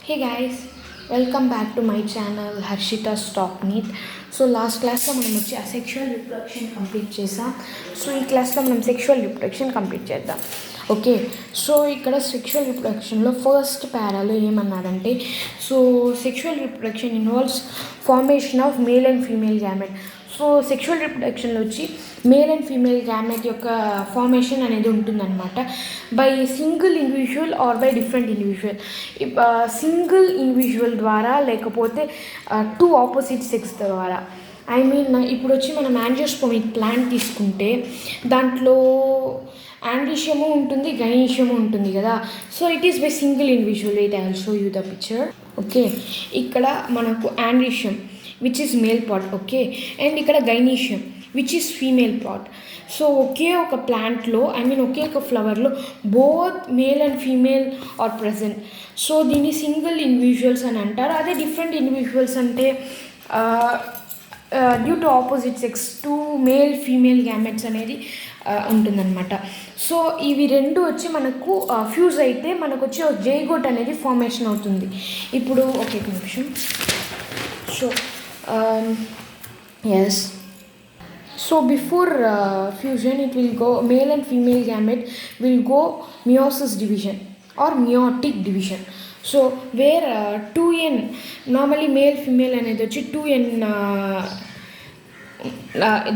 Hey guys, welcome back to my channel harshitha's topneet. So last class lo manam vachi asexual reproduction complete chesam. So ee class lo manam sexual reproduction complete cheddam. Okay, so ikkada sexual reproduction lo first para lo em annadante, so sexual reproduction involves formation of male and female gamete. So sexual రిప్రొడక్షన్లో వచ్చి male and female gamete యొక్క formation అనేది ఉంటుందన్నమాట by single individual or by different individual. Single individual ద్వారా లేకపోతే two opposite sex ద్వారా. ఇప్పుడు వచ్చి మనం యాంజియోస్పర్మిక్ ప్లాంట్ తీసుకుంటే దాంట్లో ఆండ్రీషియము ఉంటుంది, గైనీషియము ఉంటుంది కదా. So it is by single individual. I will show you the picture. Okay, ఇక్కడ మనకు androecium which is male part, okay, and ikkada gynecium which is female part. So ఒకే ఒక ప్లాంట్లో ఒకే ఒక ఫ్లవర్లో both male and female are present. So దీన్ని single individuals అని అంటారు. అదే డిఫరెంట్ ఇండివిజువల్స్ అంటే due to opposite sex two male female gametes అనేది ఉంటుందన్నమాట. సో ఇవి రెండు వచ్చి మనకు ఫ్యూజ్ అయితే మనకు వచ్చి జైగోట్ అనేది ఫార్మేషన్ అవుతుంది. ఇప్పుడు ఓకే నిమిషం. So yes, so before fusion it will go, male and female gamete will go meiosis division or meiotic division. So where 2n normally male female అనేది వచ్చి 2n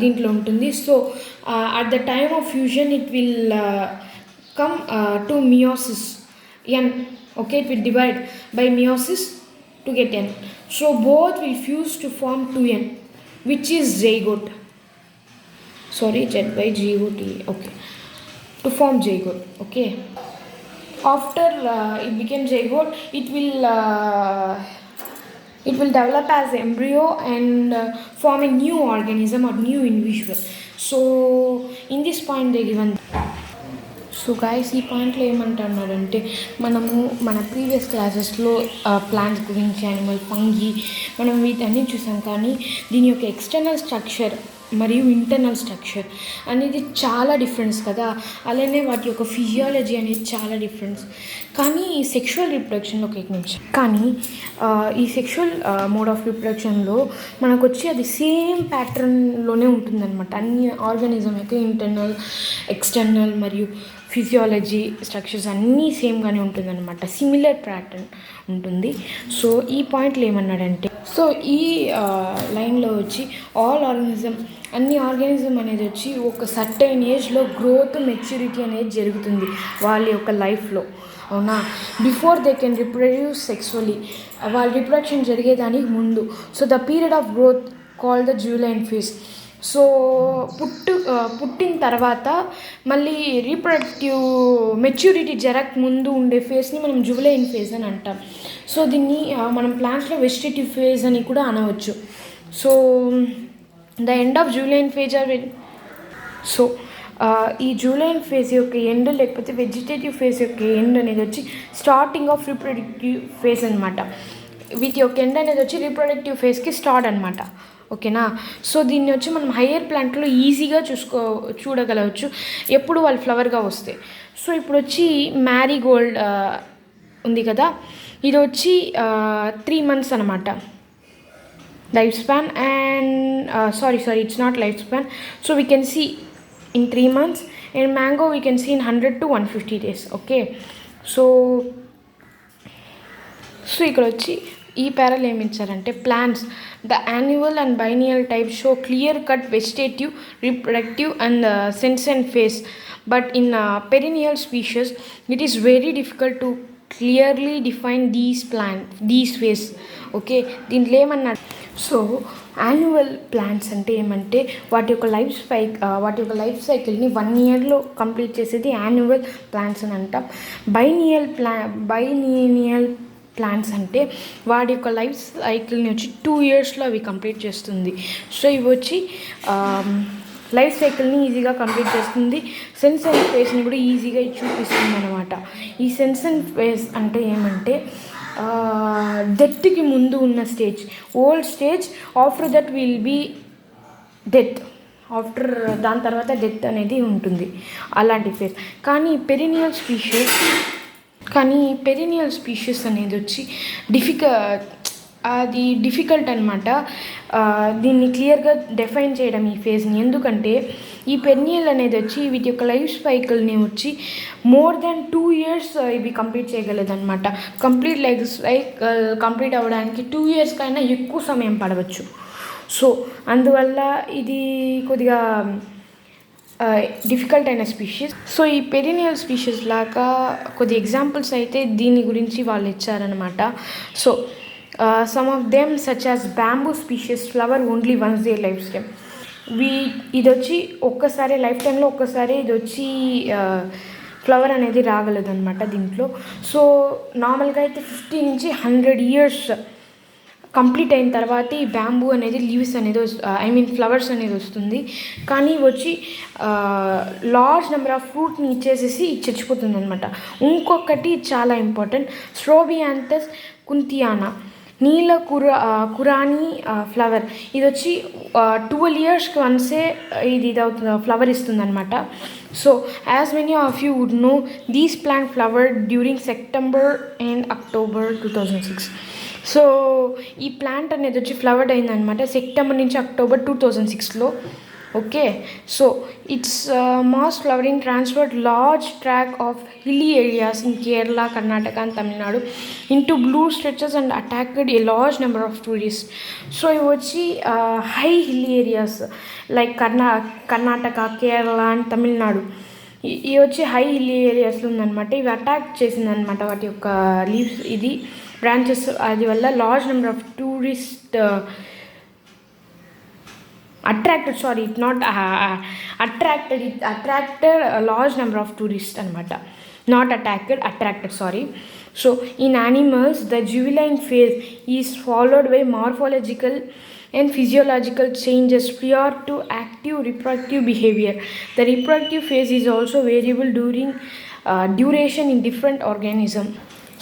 దీంట్లో ఉంటుంది. So at the time of fusion it will come to meiosis n. Okay, it will divide by meiosis to get n. So both will fuse to form 2n, which is zygote. Sorry, Z by zygote. Okay, to form zygote. Okay, after it became zygote, it will develop as embryo and form a new organism or new individual. So in this point they given. So guys, ఈ పాయింట్లో ఏమంటున్నారంటే మనము మన previous క్లాసెస్లో plants గురించి, animal, fungi మనం వీటన్నీ చూసాం. కానీ దీని యొక్క ఎక్స్టర్నల్ స్ట్రక్చర్ మరియు ఇంటర్నల్ స్ట్రక్చర్ అనేది చాలా డిఫరెన్స్ కదా. అలానే వాటి యొక్క ఫిజియాలజీ అనేది చాలా డిఫరెన్స్. కానీ ఈ సెక్షువల్ రిప్రొడక్షన్లో ఒక నిమిషం, కానీ ఈ సెక్షువల్ మోడ్ ఆఫ్ రిప్రొడక్షన్లో మనకు వచ్చి అది సేమ్ ప్యాటర్న్లోనే ఉంటుందన్నమాట. అన్ని ఆర్గానిజం యొక్క ఇంటర్నల్, ఎక్స్టర్నల్ మరియు ఫిజియాలజీ స్ట్రక్చర్స్ అన్నీ సేమ్గానే ఉంటుందన్నమాట. సిమిలర్ ప్యాటర్న్ ఉంటుంది. సో ఈ పాయింట్లో ఏమన్నాడంటే, సో ఈ లైన్లో వచ్చి ఆల్ ఆర్గానిజం, అన్ని ఆర్గానిజం అనేది వచ్చి ఒక సర్టైన్ ఏజ్లో గ్రోత్, మెచ్యూరిటీ అనేది జరుగుతుంది వాళ్ళ యొక్క లైఫ్లో, అవునా. Before they can reproduce sexually, వాళ్ళ రిప్రొడక్షన్ జరిగేదానికి ముందు. So the period of growth called the juvenile phase. So పుట్టిన తర్వాత మళ్ళీ రీప్రొడక్టివ్ మెచ్యూరిటీ జరగక ముందు ఉండే ఫేజ్ని మనం జువెనైల్ ఫేజ్ అని అంటాం. సో దీన్ని మనం ప్లాంట్స్లో వెజిటేటివ్ ఫేజ్ అని కూడా అనవచ్చు. So the end of juvenile phase or so ఈ జువెనైల్ ఫేజ్ యొక్క ఎండ్ లేకపోతే వెజిటేటివ్ ఫేజ్ యొక్క ఎండ్ అనేది వచ్చి స్టార్టింగ్ ఆఫ్ రీప్రొడక్టివ్ ఫేజ్ అనమాట. వీటి యొక్క ఎండ్ అనేది వచ్చి రీప్రొడక్టివ్ ఫేజ్కి స్టార్ట్ అనమాట. ఓకేనా. సో దీన్ని వచ్చి మనం హయ్యర్ ప్లాంట్లో ఈజీగా చూడగలవచ్చు ఎప్పుడు వాళ్ళు ఫ్లవర్గా వస్తాయి. సో ఇప్పుడు వచ్చి మ్యారీగోల్డ్ ఉంది కదా, ఇది వచ్చి 3 months అనమాట life span. And sorry it's not life span. So we can see in 3 months, and mango we can see in 100 to 150 days. Okay, so ఇక్కడ వచ్చి ఈ ప్యారల్ ఏమి ఇచ్చారంటే, plants the annual and biennial type show clear cut vegetative, reproductive and senescent phase, but in perennial species it is very difficult to clearly define these phase. Okay, దీంట్లో ఏమన్నా, so annual plants అంటే ఏమంటే వాటి యొక్క life సైకిల్ని 1 yearలో complete చేసేది annual plants అని అంటాం. బైనియల్ ప్లాంట్స్ అంటే వాటి యొక్క లైఫ్ సైకిల్ని వచ్చి 2 yearsలో అవి కంప్లీట్ చేస్తుంది. సో ఇవి వచ్చి లైఫ్ సైకిల్ని ఈజీగా కంప్లీట్ చేస్తుంది. సెన్సెంట్ ఫేస్ని కూడా ఈజీగా చూపిస్తుంది అనమాట. ఈ సెన్సెంట్ ఫేస్ అంటే ఏమంటే డెత్కి ముందు ఉన్న stage, old stage. After that will be death, దాని తర్వాత డెత్ అనేది ఉంటుంది, అలాంటి ఫేజ్. కానీ పెరినియల్ స్పీషీస్ కానీ పెరినియల్ స్పీషీస్ అనేది వచ్చి డిఫికల్ట్ అనమాట దీన్ని క్లియర్గా డిఫైన్ చేయడం ఈ ఫేజ్ని. ఎందుకంటే ఈ పెరినియల్ అనేది వచ్చి వీటి యొక్క లైఫ్ సైకిల్ని వచ్చి మోర్ దెన్ 2 years ఇవి కంప్లీట్ చేయగలదన్నమాట. కంప్లీట్ లైఫ్ సైకిల్ కంప్లీట్ అవ్వడానికి 2 years కన్నా ఎక్కువ సమయం పడవచ్చు. సో అందువల్ల ఇది కొద్దిగా డిఫికల్ట్ అయిన స్పీషీస్. సో ఈ పెరినియల్ స్పీషీస్ లాగా కొద్ది ఎగ్జాంపుల్స్ అయితే దీని గురించి వాళ్ళు ఇచ్చారనమాట. So some of them such as bamboo species flower only once they life time. ఇది వచ్చి ఒక్కసారి లైఫ్ టైంలో ఒక్కసారి ఇది వచ్చి ఫ్లవర్ అనేది రాగలదనమాట దీంట్లో. సో నార్మల్గా అయితే 50 నుంచి 100 years కంప్లీట్ అయిన తర్వాత ఈ బ్యాంబూ అనేది లీవ్స్ అనేది ఫ్లవర్స్ అనేది వస్తుంది. కానీ వచ్చి లార్జ్ నెంబర్ ఆఫ్ ఫ్రూట్ని ఇచ్చేసేసి చచ్చిపోతుంది అనమాట. ఇంకొకటి చాలా ఇంపార్టెంట్, స్ట్రోబియాంథస్ కుంతియానా నీల కురానీ ఫ్లవర్. ఇది వచ్చి 12 yearsకి వన్సే ఇది అవుతుంది ఫ్లవర్ ఇస్తుంది అనమాట. So as many of you would know these plant flower during September and October 2006. So ఈ ప్లాంట్ అనేది వచ్చి ఫ్లవర్డ్ అయిందనమాట సెప్టెంబర్ నుంచి అక్టోబర్ 2006లో. Okay, so it's mass flowering transferred large track of hilly areas in Kerala, Karnataka and Tamil Nadu into blue stretches and attacked a large number of tourist. So ఇవి వచ్చి high hilly areas like Karnataka, Kerala and Tamil Nadu ఇవి వచ్చి high hilly ఏరియాస్లో ఉందన్నమాట. ఇవి attack చేసిందనమాట వాటి యొక్క లీవ్స్ ఇది బ్రాంచెస్. అది వల్ల large number of tourist attracted a large number of tourists anamata, not attracted, sorry. So in animals the juvenile phase is followed by morphological and physiological changes prior to active reproductive behavior. The reproductive phase is also variable during duration in different organisms.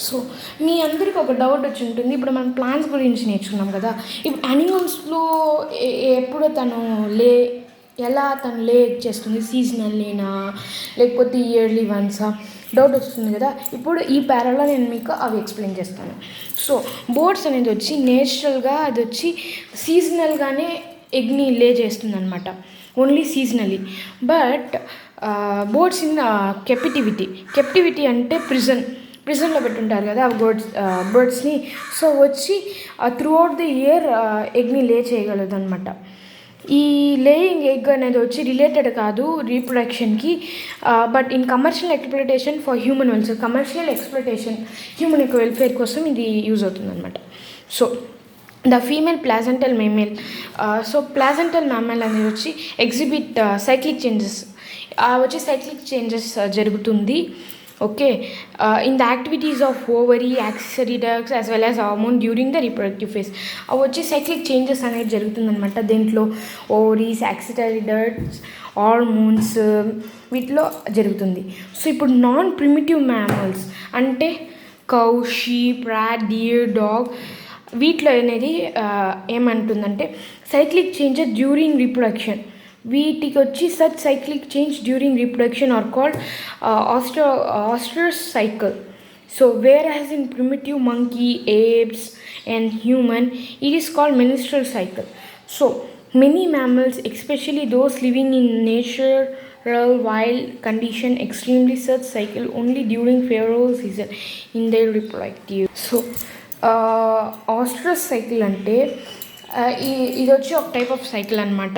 So మీ అందరికీ ఒక doubt వచ్చి ఉంటుంది, ఇప్పుడు మనం plants గురించి నేర్చుకున్నాం కదా, ఇప్పుడు యానిమల్స్లో ఎప్పుడు ఎలా తను లే చేస్తుంది, సీజనల్ లేనా లేకపోతే ఇయర్లీ వన్సా డౌట్ వస్తుంది కదా. ఇప్పుడు ఈ ప్యారాలో నేను మీకు అవి ఎక్స్ప్లెయిన్ చేస్తాను. సో బోర్డ్స్ అనేది వచ్చి నేచురల్గా అది వచ్చి సీజనల్గానే ఎగ్ని లే చేస్తుంది అనమాట, only seasonally. But birds in captivity అంటే ప్రిజన్లో పెట్టుంటారు కదా బర్డ్స్ని. సో వచ్చి త్రూ అవుట్ ది ఇయర్ ఎగ్ని లే చేయగలదు అనమాట. ఈ లేయింగ్ ఎగ్ అనేది వచ్చి రిలేటెడ్ కాదు రీప్రొడక్షన్కి, but in commercial exploitation for human welfare, commercial exploitation human యొక్క వెల్ఫేర్ కోసం ఇది యూజ్ అవుతుంది అనమాట. So the female placental mammal. So placental mammal అనేది వచ్చి ఎగ్జిబిట్ సైక్లిక్ చేంజెస్ జరుగుతుంది. Okay, in the activities of ovary, accessory ducts as well as hormone during the reproductive phase. అవి వచ్చి సైక్లిక్ చేంజెస్ అనేది జరుగుతుందనమాట. దీంట్లో ఓవరీస్, యాక్సెసరీ డక్ట్స్, హార్మోన్స్ వీటిలో జరుగుతుంది. సో ఇప్పుడు నాన్ ప్రిమిటివ్ మ్యామల్స్ అంటే cow, sheep, rat, deer, dog వీటిలో అనేది ఏమంటుందంటే సైక్లిక్ చేంజెస్ డ్యూరింగ్ రీప్రొడక్షన్. వీటికి వచ్చి such cyclic change during reproduction are called ostrich cycle. So whereas in primitive monkey, apes and human it is called menstrual cycle. So many mammals, especially those living in natural wild condition, extremely such cycle only during favorable season in their reproductive. So ostrich cycle అంటే ఇది వచ్చి ఒక type of cycle అనమాట.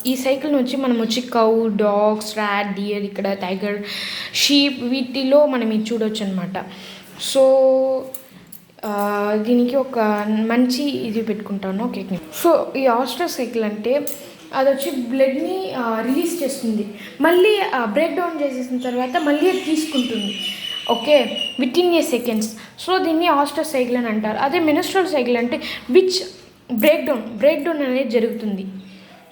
ఈ సైకిల్ని వచ్చి మనం వచ్చి cow, dogs, rat, dear, ఇక్కడ టైగర్, షీప్ వీటిలో మనం ఇది చూడవచ్చు అనమాట. సో దీనికి ఒక మంచి ఇది పెట్టుకుంటాను కేక్ని. సో ఈ ఆస్ట్రస్ సైకిల్ అంటే అది వచ్చి బ్లడ్ని రిలీజ్ చేస్తుంది, మళ్ళీ బ్రేక్ డౌన్ చేసేసిన తర్వాత మళ్ళీ అది తీసుకుంటుంది. ఓకే, వితిన్ ఏ సెకండ్స్. సో దీన్ని ఆస్ట్రస్ సైకిల్ అని అంటారు. అదే మెన్స్ట్రువల్ సైకిల్ అంటే విచ్ బ్రేక్ డౌన్ అనేది జరుగుతుంది.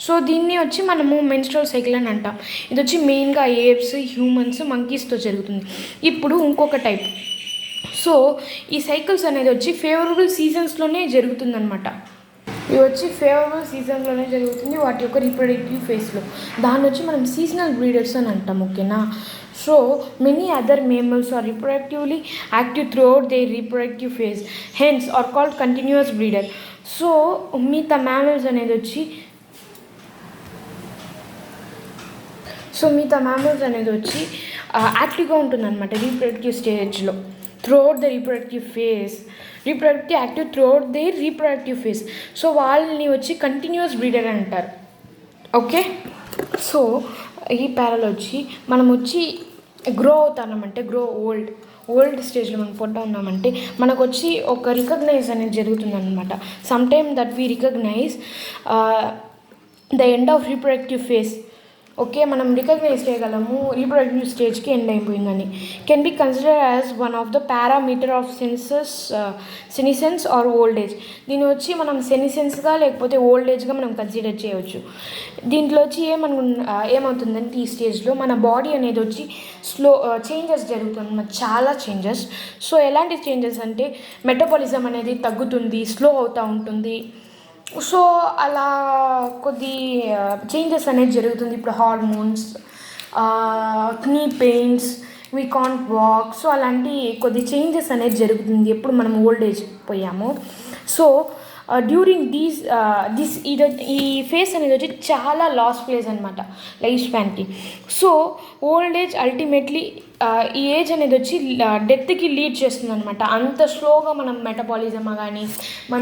సో దీన్ని వచ్చి మనము మెన్స్ట్రువల్ సైకిల్ అని అంటాం. ఇది వచ్చి మెయిన్గా ఏప్స్, హ్యూమన్స్, మంకీస్తో జరుగుతుంది. ఇప్పుడు ఇంకొక టైప్. సో ఈ సైకిల్స్ అనేది వచ్చి ఫేవరబుల్ సీజన్స్లోనే జరుగుతుందన్నమాట. ఇవి వచ్చి ఫేవరబుల్ సీజన్లోనే జరుగుతుంది వాటి యొక్క రీప్రొడక్టివ్ ఫేస్లో. దాన్ని వచ్చి మనం సీజనల్ బ్రీడర్స్ అని అంటాం. ఓకేనా. So many other mammals are reproductively active throughout their reproductive phase, hence are called continuous breeder. So మిగతా mammals అనేది వచ్చి యాక్టివ్గా ఉంటుందన్నమాట రీప్రొడక్టివ్ స్టేజ్లో throughout the reproductive phase, reproductive active throughout they reproductive phase. So వాళ్ళని వచ్చి కంటిన్యూస్ బ్రీడర్ అంటారు. Okay, so ఈ ప్యారల్ వచ్చి మనం వచ్చి గ్రో అవుతామంటే ఓల్డ్ స్టేజ్లో మనం పొట్ట ఉన్నామంటే మనకు వచ్చి ఒక రికగ్నైజ్ అనేది జరుగుతుందన్నమాట. Some time that we recognise the end of reproductive phase. Okay, మనం రికగ్నైజ్ చేయగలము రీప్రొడక్టివ్ స్టేజ్కి ఎండ్ అయిపోయిందని. Can be consider as one of the parameter of senescence or old age. దీన్ని వచ్చి మనం సెనిసెన్స్గా లేకపోతే ఓల్డ్ ఏజ్గా మనం కన్సిడర్ చేయవచ్చు. దీంట్లో వచ్చి ఏమవుతుందంటే ఈ స్టేజ్లో మన బాడీ అనేది వచ్చి చేంజెస్ జరుగుతుంది, చాలా చేంజెస్. సో ఎలాంటి చేంజెస్ అంటే మెటబాలిజం అనేది తగ్గుతుంది, స్లో అవుతూ ఉంటుంది. సో అలా కొద్ది చేంజెస్ అనేది జరుగుతుంది. ఇప్పుడు hormones, knee pains, we can't walk, so అలాంటి కొద్ది చేంజెస్ అనేది జరుగుతుంది ఎప్పుడు మనం ఓల్డ్ ఏజ్ పోయామో. సో డ్యూరింగ్ ఈ ఫేస్ అనేది వచ్చి చాలా లాస్ ఫేజ్ అనమాట లైఫ్ స్పాన్కి. సో ఓల్డ్ ఏజ్ అల్టిమేట్లీ ఈ ఏజ్ అనేది వచ్చి డెత్కి లీడ్ చేస్తుంది అనమాట. అంత స్లోగా మనం మెటబాలిజం కానీ మన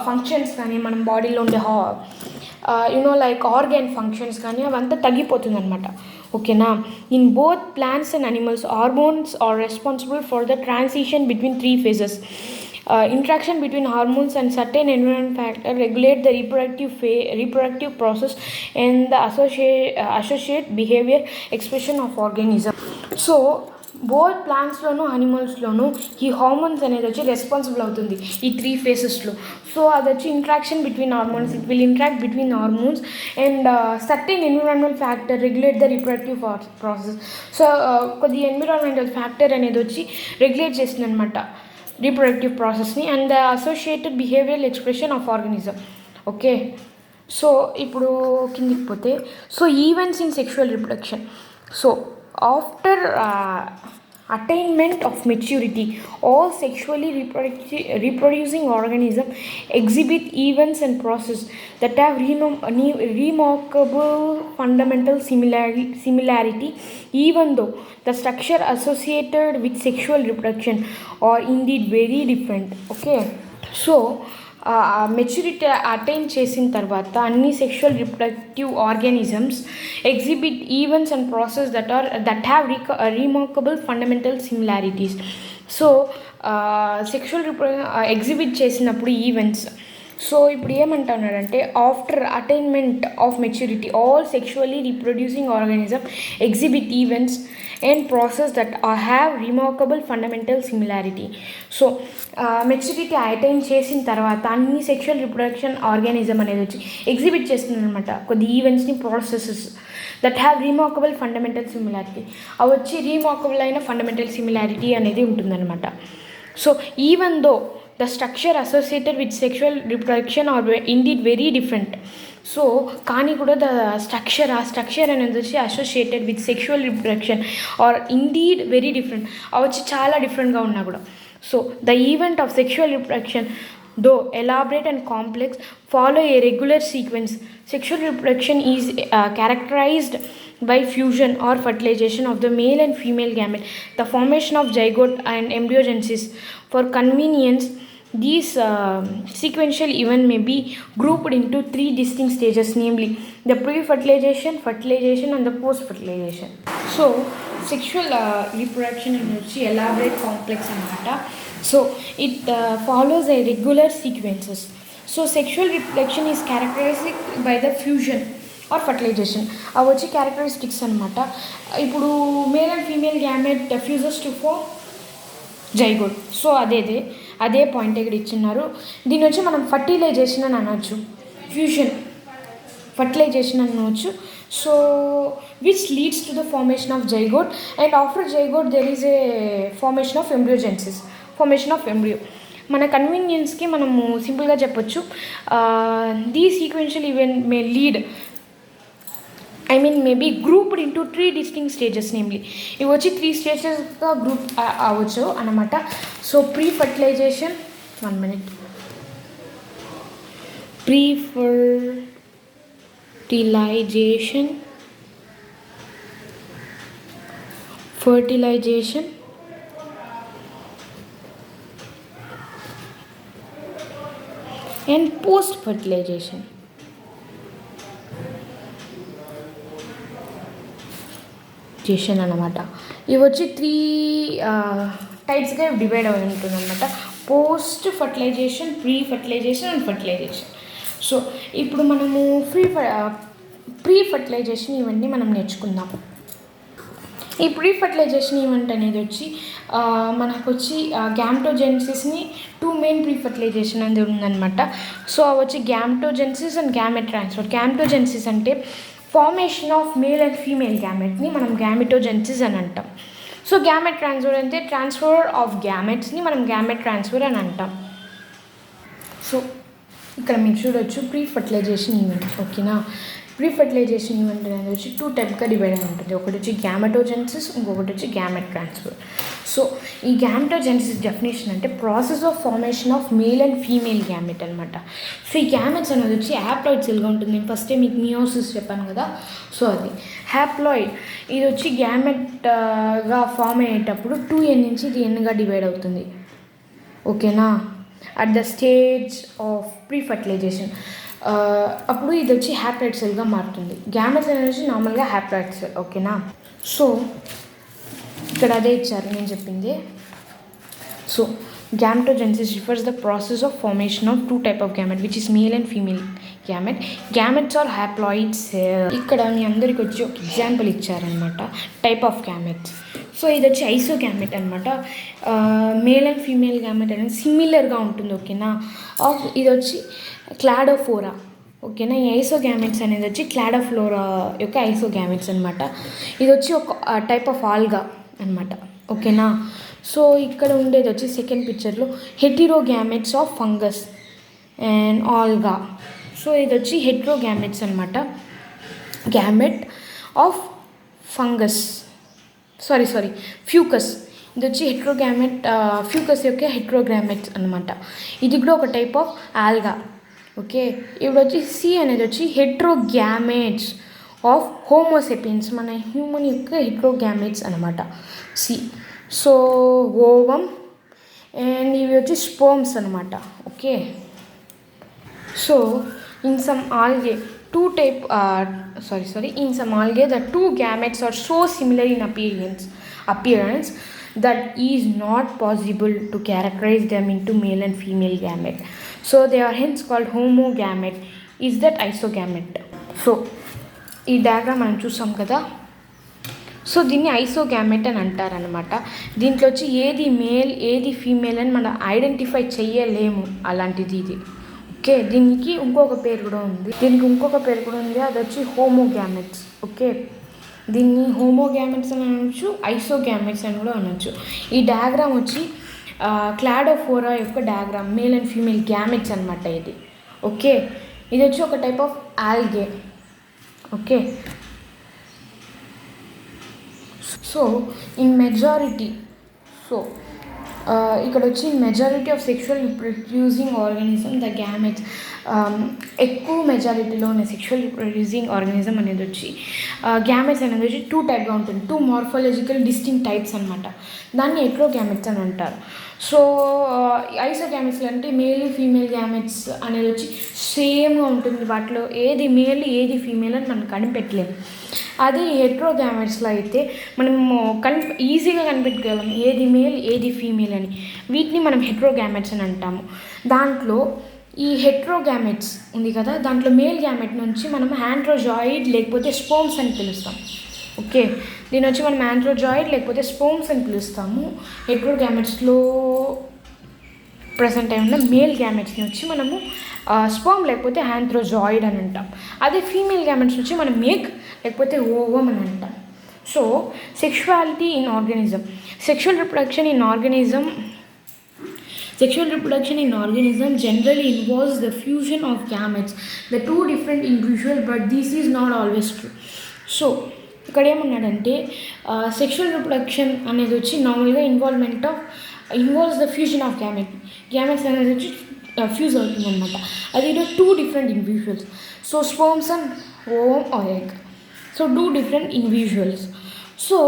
ఫంక్షన్స్ కానీ మన బాడీలో ఉండే లైక్ ఆర్గాన్ ఫంక్షన్స్ కానీ అవంతా తగ్గిపోతుంది అనమాట. ఓకేనా. In both plants and animals hormones are responsible for the transition between 3 phases. Interaction between hormones and certain environment factors regulate the reproductive process and the associate behavior expression of organism. So both ప్లాంట్స్లోనూ అనిమల్స్లోనూ ఈ hormones అనేది వచ్చి responsible అవుతుంది ఈ 3 phases. So అది వచ్చి interaction between hormones, it will interact between hormones and certain environmental factor regulate the reproductive process. So కొద్ది ఎన్విరాన్మెంటల్ ఫ్యాక్టర్ అనేది వచ్చి రెగ్యులేట్ చేస్తుంది అనమాట రీప్రొడక్టివ్ ప్రాసెస్ని and the associated behavioural expression of organism. Okay, so ఇప్పుడు కిందికి పోతే so events in sexual reproduction. So after attainment of maturity, all sexually reproducing organisms exhibit events and processes that have remarkable fundamental similarity, even though the structure associated with sexual reproduction are indeed very different. Okay, so maturity attain చేసిన తర్వాత అన్ని sexual reproductive organisms exhibit events and process that have remarkable fundamental similarities. So sexual exhibit చేసినప్పుడు events. So ఇప్పుడు ఏమంటున్నారంటే after attainment of maturity all sexually reproducing organism exhibit events and process that have remarkable fundamental similarity. So maturity attain చేసిన తర్వాత అన్ని sexual reproduction organism అనేది వచ్చి exhibit చేస్తుంది అనమాట కొద్ది ఈవెంట్స్ని, processes that have remarkable fundamental similarity. అవి వచ్చి రిమార్కబుల్ అయిన ఫండమెంటల్ సిమిలారిటీ అనేది ఉంటుందన్నమాట. So even though the structure associated with sexual reproduction are indeed very different. So కానీ కూడా స్ట్రక్చర్ అనేది వచ్చి associated with sexual reproduction are indeed very different. అవి వచ్చి చాలా డిఫరెంట్గా ఉన్నా కూడా. So the event of sexual reproduction though elaborate and complex follow a regular sequence. Sexual reproduction is characterized by fusion or fertilization of the male and female gamete, the formation of zygote and embryogenesis. For convenience, these sequential events may be grouped into 3 distinct stages, namely the pre-fertilization, fertilization and the post-fertilization. So sexual reproduction is elaborate complex anamata. So it follows a regular sequences. So sexual reproduction is characterized by the fusion or fertilization. అవి వచ్చి characteristics అనమాట. ఇప్పుడు male and female gamete fuses to form zygote. So అదే point ఇక్కడ ఇచ్చిన్నారు. దీని వచ్చి మనం ఫర్టిలైజేషన్ అని అనవచ్చు, ఫ్యూజన్ ఫర్టిలైజేషన్ అని అనవచ్చు. So which leads to the formation of zygote and after zygote there is a formation of embryogenesis, formation of embryo. మన కన్వీనియన్స్కి మనము సింపుల్గా చెప్పొచ్చు the sequential event may lead I mean maybe grouped into 3 distinct stages, namely ఇవి వచ్చి 3 స్టేజెస్గా group అవ్వచ్చు అన్నమాట. So pre fertilization, 1 minute, pre fertilization, and post fertilization. అన్నమాట. ఇవి వచ్చి 3 టైప్స్గా డివైడ్ అయి ఉంటుంది అనమాట. Post fertilization, pre fertilization and fertilization. So ఇప్పుడు మనము ప్రీ ఫర్టిలైజేషన్ ఇవన్నీ మనం నేర్చుకుందాం. ఈ ప్రీ ఫర్టిలైజేషన్ ఈవెంట్ అనేది వచ్చి మనకు వచ్చి గ్యామెటోజెన్సిస్ని 2 మెయిన్ ప్రీ ఫర్టిలైజేషన్ అనేది ఉందన్నమాట. సో అవి వచ్చి gametogenesis and gamete transfer. Gametogenesis అంటే formation of male and female గ్యామెట్ని మనం గ్యామెటోజెన్సిస్ అని అంటాం. సో గ్యామెట్ ట్రాన్స్ఫర్ అంటే ట్రాన్స్ఫర్ ఆఫ్ గ్యామెట్స్ని మనం గ్యామెట్ ట్రాన్స్ఫర్ అని అంటాం. సో ఇక్కడ మీరు చూడవచ్చు ప్రీ ఫర్టిలైజేషన్ ఈవెంట్. ఓకేనా, ప్రీ ఫర్టిలైజేషన్ ఈవెంట్ అనేది వచ్చి 2 టైప్గా డివైడ్ అయి ఉంటుంది. ఒకటి వచ్చి గ్యామెటోజెన్సిస్, ఇంకొకటి వచ్చి గ్యామెట్ ట్రాన్స్ఫర్. సో ఈ గ్యామెటోజెన్సిస్ డెఫినేషన్ అంటే process of formation of male and female gamete అనమాట. సో ఈ గ్యామెట్స్ అనేది వచ్చి హ్యాప్లాయిడ్ సెల్గా ఉంటుంది. నేను ఫస్టే మీకు మియోసిస్ చెప్పాను కదా, సో అది హ్యాప్లాయిడ్. ఇది వచ్చి గ్యామెట్గా ఫామ్ అయ్యేటప్పుడు 2n నుంచి ఇది nగా డివైడ్ అవుతుంది. ఓకేనా, at the stage of pre fertilization అప్పుడు ఇది వచ్చి హ్యాప్లాయిడ్ సెల్గా మారుతుంది. గ్యామెట్స్ అనేది నార్మల్గా హ్యాప్లాయిడ్ సెల్. ఓకేనా, సో ఇక్కడ అదే ఇచ్చారు నేను చెప్పింది. So gametogenesis refers the process of formation of 2 type of gamete which is male and female gamete. Gametes are haploid cell. ఇక్కడ మీ అందరికి వచ్చి ఒక ఎగ్జాంపుల్ ఇచ్చారనమాట టైప్ ఆఫ్ గ్యామెట్స్. సో ఇది వచ్చి ఐసోగ్యామెట్ అనమాట. మేల్ అండ్ ఫీమేల్ గ్యామెట్ అనేది సిమిలర్గా ఉంటుంది. ఓకేనా, ఇది వచ్చి క్లాడోఫోరా. ఓకేనా, ఈ ఐసోగ్యామెట్స్ అనేది వచ్చి క్లాడోఫ్లోరా యొక్క ఐసోగ్యామెట్స్ అనమాట. ఇది వచ్చి ఒక టైప్ ఆఫ్ ఆల్గా అనమాట. ఓకేనా, సో ఇక్కడ ఉండేది వచ్చి సెకండ్ పిక్చర్లో హెటిరోగ్యామెట్స్ ఆఫ్ ఫంగస్ అండ్ ఆల్గా. సో ఇది వచ్చి హెట్రోగ్యామెట్స్ అనమాట, gamete of fungus, sorry fucus. ఇది వచ్చి హెట్రోగ్యామెట్, ఫ్యూకస్ యొక్క హెట్రోగ్యామెట్స్ అనమాట. ఇది కూడా ఒక టైప్ ఆఫ్ ఆల్గా. ఓకే, ఇప్పుడు వచ్చి సి అనేది వచ్చి హెట్రోగ్యామెట్స్ ఆఫ్ హోమోసెపియన్స్, మన హ్యూమన్ యొక్క హెట్రోగ్యామెట్స్ అనమాట సి. సో ఓవం అండ్ ఇవి వచ్చి స్పోమ్స్ అనమాట. Okay, so in some algae in some algae the 2 gametes are so similar in appearance that is not possible to characterize them into male and female gamete. So they are hence called homogamete. Is that isogamete? So ఈ diagram మనం చూసాం కదా. So దీన్ని ఐసోగ్యామెట్ అని అంటారనమాట. దీంట్లో వచ్చి ఏది మేల్ ఏది ఫీమేల్ అని మనం ఐడెంటిఫై చేయలేము, అలాంటిది ఇది. ఓకే, దీనికి ఇంకొక పేరు కూడా ఉంది, అది వచ్చి హోమోగ్యామెట్స్. ఓకే, దీన్ని హోమోగ్యామెట్స్ అని అనొచ్చు, ఐసోగ్యామెట్స్ అని కూడా అనొచ్చు. ఈ డయాగ్రామ్ వచ్చి క్లాడోఫోరా యొక్క diagram, male and female gametes అనమాట ఇది. ఓకే, ఇది వచ్చి ఒక type of algae. Okay, so in majority, so ఇక్కడ వచ్చి majority of sexual reproducing organism the gametes, ఎక్కువ మెజారిటీలో ఉన్న సెక్షువల్ రిప్రొడ్యూసింగ్ ఆర్గానిజం అనేది వచ్చి గ్యామెట్స్ అనేది వచ్చి 2 టైప్గా ఉంటుంది. 2 మార్ఫాలజికల్ డిస్టింక్ట్ టైప్స్ అనమాట. దాన్ని హెట్రోగ్యామెట్స్ అని అంటారు. సో ఐసోగ్యామెట్స్ అంటే మేల్ ఫీమేల్ గ్యామెట్స్ అనేది వచ్చి సేమ్గా ఉంటుంది. వాటిలో ఏది మేల్ ఏది ఫీమేల్ అని మనం కనిపెట్టలేము. అది హెట్రోగ్యామెట్స్లో అయితే మనము ఈజీగా కనిపెట్టగలం ఏది మేల్ ఏది ఫీమేల్ అని. వీటిని మనం హెట్రోగ్యామెట్స్ అని అంటాము. దాంట్లో ఈ హెట్రోగ్యామెట్స్ ఉంది కదా, దాంట్లో మేల్ గ్యామెట్ నుంచి మనం ఆండ్రోజాయిడ్ లేకపోతే స్పోమ్స్ అని పిలుస్తాం. ఓకే, దీని వచ్చి మనం ఆండ్రోజాయిడ్ లేకపోతే స్పోమ్స్ అని పిలుస్తాము. హెట్రోగ్యామెట్స్లో ప్రజెంట్ టైంలో మేల్ గ్యామెట్స్ని వచ్చి మనము స్పోమ్ లేకపోతే ఆంథ్రోజాయిడ్ అని అంటాం. అదే ఫీమేల్ గ్యామెట్స్ వచ్చి మనం మేక్ లేకపోతే ఓవం అని అంటాం. So sexuality in organism, sexual reproduction in organism generally involves the fusion of gametes, the 2 different individuals, but this is not always true. So ఇక్కడ ఏమన్నాడంటే సెక్షువల్ రిప్రొడక్షన్ అనేది వచ్చి నార్మల్గా involves the fusion of gametes అనేది వచ్చి fuse అవుతుంది అనమాట. అది two different individuals. So sperms and ohm or egg. So two different individuals. So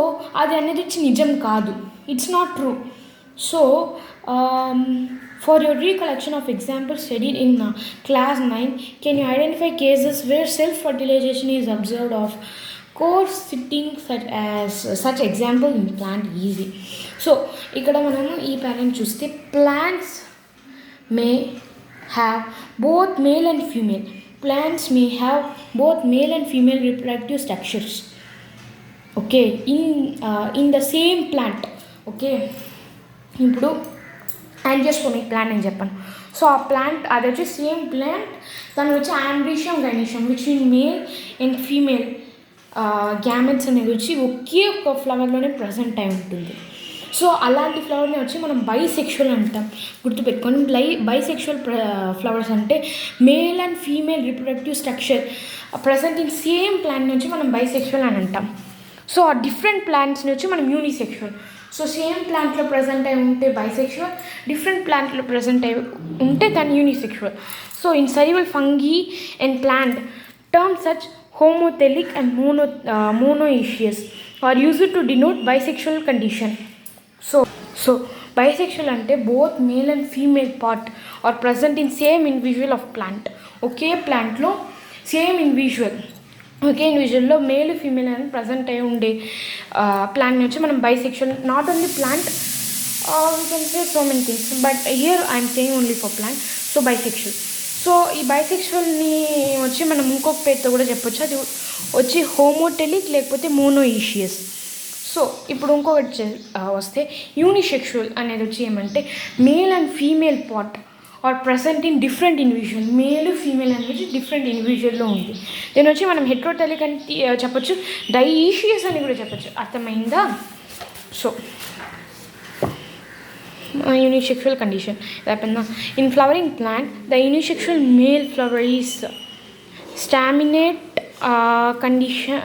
అది అనేది వచ్చి నిజం కాదు, it's not true. So for your recollection of examples studied in class 9, can you identify cases where self-fertilization is observed of course sitting such example in plant easy? So ఇక్కడ మనము ఈ parent చూస్తే plants may have both male and female. Plants may have both male and female reproductive structures. Okay, in the same plant. Okay, ఇప్పుడు యాంజియోస్పర్మిక్ plant అని చెప్పాను. So ఆ plant అది వచ్చి సేమ్ ప్లాంట్, దాని వచ్చి androecium gynoecium between male and female gametes అనేది వచ్చి ఒకే ఒక ఫ్లవర్లోనే ప్రజెంట్ అయి ఉంటుంది. సో అలాంటి ఫ్లవర్ని వచ్చి మనం బైసెక్షువల్ అంటాం. గుర్తుపెట్టుకొని బైసెక్షువల్ ఫ్లవర్స్ అంటే male and female reproductive structure present in same plant నుంచి మనం బైసెక్షువల్ అని అంటాం. సో ఆ డిఫరెంట్ ప్లాంట్స్ని వచ్చి మనం యూనిసెక్షువల్. సో సేమ్ ప్లాంట్లో ప్రజెంట్ అయి ఉంటే బైసెక్షువల్, డిఫరెంట్ ప్లాంట్లో ప్రజెంట్ అయి ఉంటే దాన్ని unisexual. So in several fungi and plant terms such homotelic and monoecious are used to denote bisexual condition. So bisexual ante both male and female part are present in same individual of plant. Okay, plant lo same individual, okay, individual lo male female and present ayi unde plant ni vachi manam bisexual. Not only plant, we can say so many things, but here I am saying only for plant. So bisexual. So ఈ బైసెక్షువల్ని వచ్చి మనం ఇంకొక పేరుతో కూడా చెప్పొచ్చు, అది వచ్చి హోమోటెలిక్ లేకపోతే మోనోఈషియస్. సో ఇప్పుడు ఇంకొకటి వస్తే యూనిసెక్షువల్ అనేది వచ్చి ఏమంటే male and female part or present in different individual. Male female అనేది డిఫరెంట్ ఇండివిజువల్లో ఉంది. దీని వచ్చి మనం హెట్రోటెలిక్ అని చెప్పొచ్చు, డైఈషియస్ అని కూడా చెప్పొచ్చు. అర్థమైందా? So unisexual condition. In flowering plant, the unisexual male flower is staminate condition.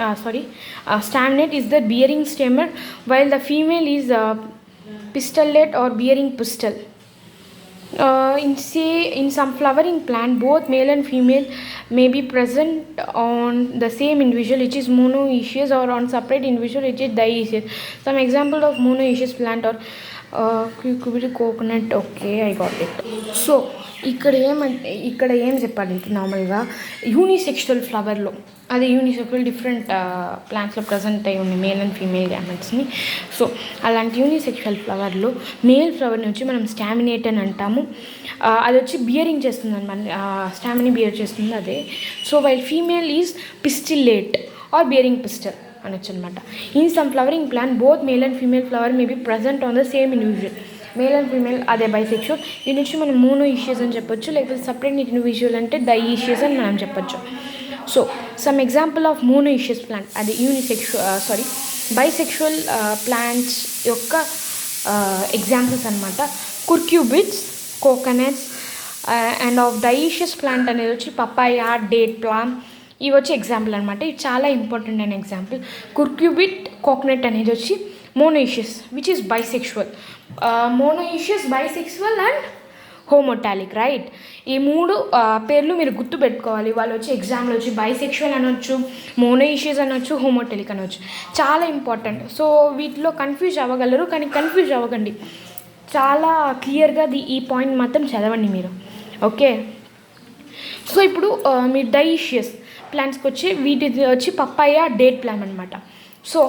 Staminate is the bearing stamen, while the female is pistillate or bearing pistil. In some flowering plant, both male and female may be present on the same individual, which is monoecious, or on separate individual, which is dioecious. Some example of monoecious plant or coconut. Okay, I got it. So ఇక్కడ ఏం చెప్పాలంటే నార్మల్గా unisexual ఫ్లవర్లో, అదే unisexual different ప్లాంట్స్లో present అయ్యి ఉంది male and female గ్యామెట్స్ని. So అలాంటి unisexual ఫ్లవర్లో male ఫ్లవర్ని వచ్చి మనం స్టామినేట్ అని అంటాము. అది వచ్చి బియరింగ్ చేస్తుంది అనమాట, స్టామినీ బియర్ చేస్తుంది అదే. So while female is pistillate or bearing pistil అనొచ్చు అనమాట. In some flowering plant both male and female flower may be present on the same individual. Male and female అదే బైసెక్షువల్. దీని నుంచి మనం మోనోఈషియస్ అని చెప్పొచ్చు, లేకపోతే సపరేట్ ఇండివిజువల్ అంటే డైఈషియస్ అని మనం చెప్పొచ్చు. So some example of monoecious plant, అది బైసెక్షువల్ ప్లాంట్స్ యొక్క ఎగ్జాంపుల్స్ అనమాట. Cucurbits, coconuts, and of dioecious plant అనేది వచ్చి పపాయా, డేట్ ప్లామ్, ఇవి వచ్చి ఎగ్జాంపుల్ అనమాట. ఇది చాలా ఇంపార్టెంట్ అయిన ఎగ్జాంపుల్. కుర్క్యూబిట్, కోకోనట్ అనేది వచ్చి monoecious which is bisexual. Monoecious, bisexual and homothallic, right? ఈ మూడు పేర్లు మీరు గుర్తుపెట్టుకోవాలి. వాళ్ళు వచ్చి ఎగ్జామ్లో వచ్చి బైసెక్షువల్ అనొచ్చు, మోనోఈషియస్ అనొచ్చు, హోమోటాలిక్ అనొచ్చు. చాలా ఇంపార్టెంట్. సో వీటిలో కన్ఫ్యూజ్ అవ్వగలరు, కానీ కన్ఫ్యూజ్ అవ్వకండి. చాలా క్లియర్గా ఈ పాయింట్ మాత్రం చదవండి మీరు. ఓకే, సో ఇప్పుడు మీరు డైఈషియస్ ప్లాంట్స్కి వచ్చి వీటి వచ్చి పప్పాయ, డేట్ ప్లామ్ అనమాట. సో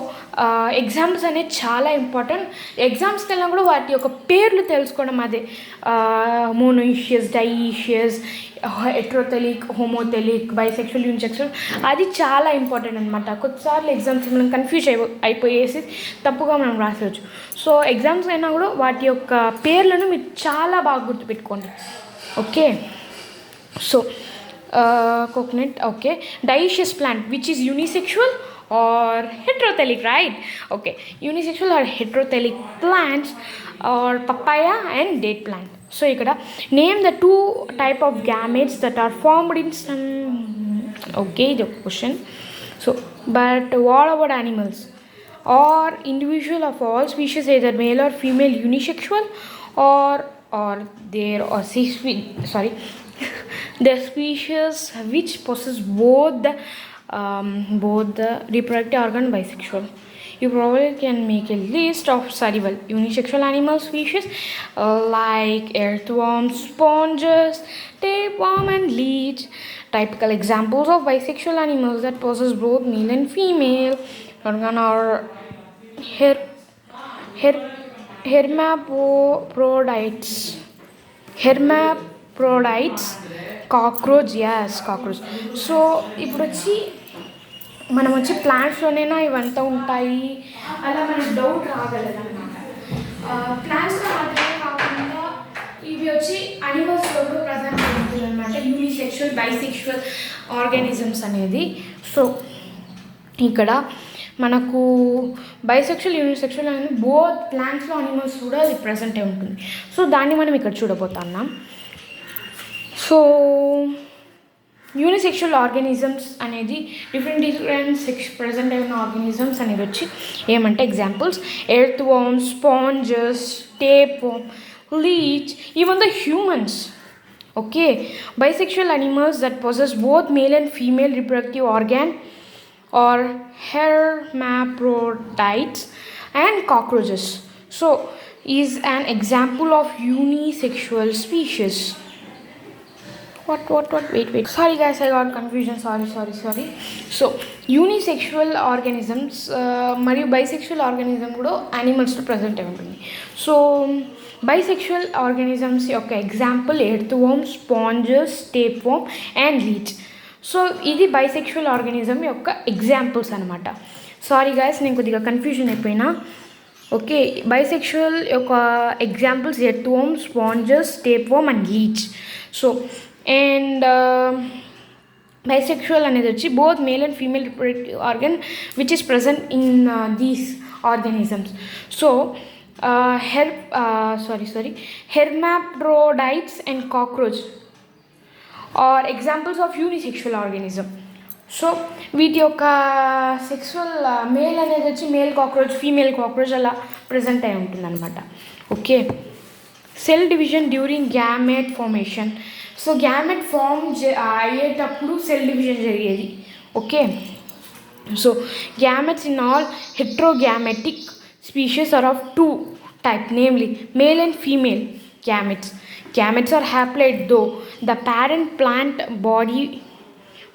ఎగ్జామ్స్ అనేది చాలా ఇంపార్టెంట్. ఎగ్జామ్స్కి వెళ్ళినా కూడా వాటి యొక్క పేర్లు తెలుసుకోవడం, అదే మోనోఈషియస్, డైఈషియస్, హెట్రోటెలిక్, హోమోటెలిక్, బైసెక్షువల్, యూనిసెక్షువల్, అది చాలా ఇంపార్టెంట్ అనమాట. కొన్నిసార్లు ఎగ్జామ్స్ మనం కన్ఫ్యూజ్ అయిపోయేసి తప్పుగా మనం రాసేయచ్చు. సో ఎగ్జామ్స్ అయినా కూడా వాటి యొక్క పేర్లను మీరు చాలా బాగా గుర్తుపెట్టుకోండి. Okay, so coconut. Okay, dioecious plant which is unisexual or heterotelic, right? Okay, unisexual or heterotelic plants or papaya and date plant. So ikkada name the two type of gametes that are formed in some. Okay, the question. So but what about animals? Or individual of all species, either male or female, unisexual, or there or sorry the species which possess both the reproductive organ bisexual. You probably can make a list of several unisexual animal species like earthworms, sponges, tapeworm, and leech. Typical examples of bisexual animals that possess both male and female organ are her- her- hermaphrodites. hermaphrodites, cockroach. Yes, cockroach. So ఇప్పుడు వచ్చి మనం వచ్చి ప్లాంట్స్లోనైనా ఇవంతా ఉంటాయి అలా మనకు doubt రాగలదు అనమాట. ప్లాంట్స్లో మాత్రమే కాకుండా ఇవి వచ్చి అనిమల్స్లో కూడా ప్రజెంట్ అవుతుంది అనమాట, యూనిసెక్షువల్ బైసెక్షువల్ ఆర్గానిజమ్స్ అనేది. సో ఇక్కడ మనకు బైసెక్షువల్ యూనిసెక్షువల్ అనేది బోత్ ప్లాంట్స్లో అనిమల్స్ కూడా అది ప్రజెంట్ అయి ఉంటుంది. సో దాన్ని మనం ఇక్కడ చూడబోతున్నాం. సో యూనిసెక్షువల్ ఆర్గానిజమ్స్ అనేది డిఫరెంట్ సెక్స్ ప్రజెంట్ అయిన ఆర్గానిజమ్స్ అనేది వచ్చి ఏమంటే examples earthworms, sponges, tapeworm, leech, even the humans. Okay, bisexual animals that possess both male and female reproductive organ or hermaphrodites and cockroaches. So is an example of unisexual species. What? Wait. Sorry guys, I got confusion. Sorry. So unisexual organisms మరియు bisexual organism కూడా animals లో present అయి ఉంటుంది. So bisexual organisms యొక్క example earthworm, sponges, tapeworm and leech. So ఇది bisexual organism యొక్క examples అనమాట. Sorry guys, నేను కొద్దిగా కన్ఫ్యూజన్ అయిపోయినా. ఓకే, బైసెక్షువల్ యొక్క examples earthworm, sponges, tapeworm and leech. So and bisexual అనేది వచ్చి both male and female reproductive organ which is present in these organisms. So hermaphrodites and cockroach are examples of unisexual organism. So వీటి యొక్క sexual male అనేది వచ్చి male cockroach, female cockroach అలా present అయి ఉంటుంది అనమాట. Okay, cell division during gamete formation. So gamete form అయ్యేటప్పుడు cell division జరిగేది. Okay, so gametes in all heterogametic species are of two types, namely male and female gametes. Gametes are haploid, though the parent plant body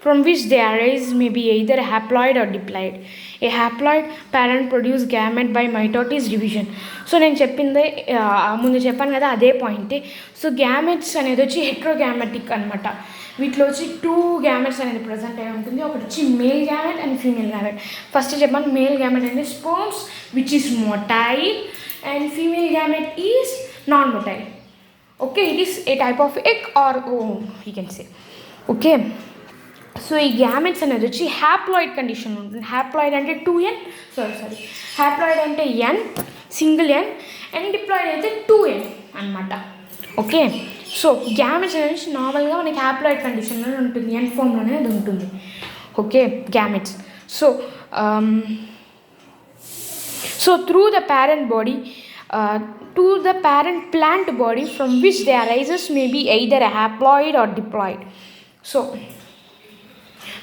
from which they arise may be either haploid or diploid. A haploid parent produce gamete by mitosis division. So నేను చెప్పిందే ముందు చెప్పాను కదా, అదే పాయింటే. So gametes అనేది వచ్చి హెట్రోగ్యామెటిక్ అనమాట. వీటిలో వచ్చి 2 గ్యామెట్స్ అనేది ప్రజెంట్ అయి ఉంటుంది. ఒకటి వచ్చి male gamete and female gamete. First చెప్పాను మేల్ గ్యామెట్ అంటే sperms which is motile and female gamete is non-motile. Okay, it is a type of egg or ovum you can say. Okay, so ఈ gametes అనేది వచ్చి haploid condition ఉంటుంది. Haploid అంటే 2n, haploid అంటే n, single n, and diploid అయితే 2n అనమాట. Okay, so gametes అనేది నార్మల్గా మనకి హ్యాప్లాయిడ్ కండిషన్లోనే ఉంటుంది, n ఫామ్లోనే అది ఉంటుంది. Okay, gametes. So through the parent body to the parent plant body from which they arises may be either a haploid or diploid. So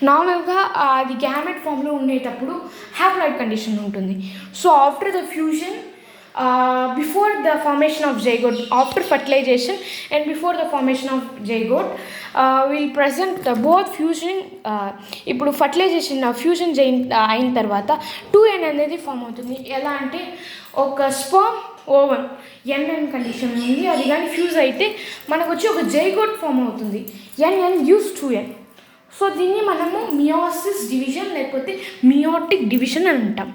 నార్మల్గా అది గ్యామెట్ ఫామ్లో ఉండేటప్పుడు హ్యాప్లాయిడ్ కండిషన్ ఉంటుంది. So after the fusion, before the formation of zygote, after fertilization and before the formation of zygote will present both fusion. ఇప్పుడు fertilization fusion అయిన తర్వాత 2n అనేది form అవుతుంది. ఎలా అంటే ఒక స్పర్మ్ ఓవన్ ఎన్ఎన్ కండిషన్ ఉంది, అది కానీ ఫ్యూజ్ అయితే మనకు వచ్చి ఒక జైగోట్ ఫామ్ అవుతుంది. NN use 2n. సో దీన్ని మనము మియోసిస్ డివిజన్ లేకపోతే మియోటిక్ డివిజన్ అని అంటాం.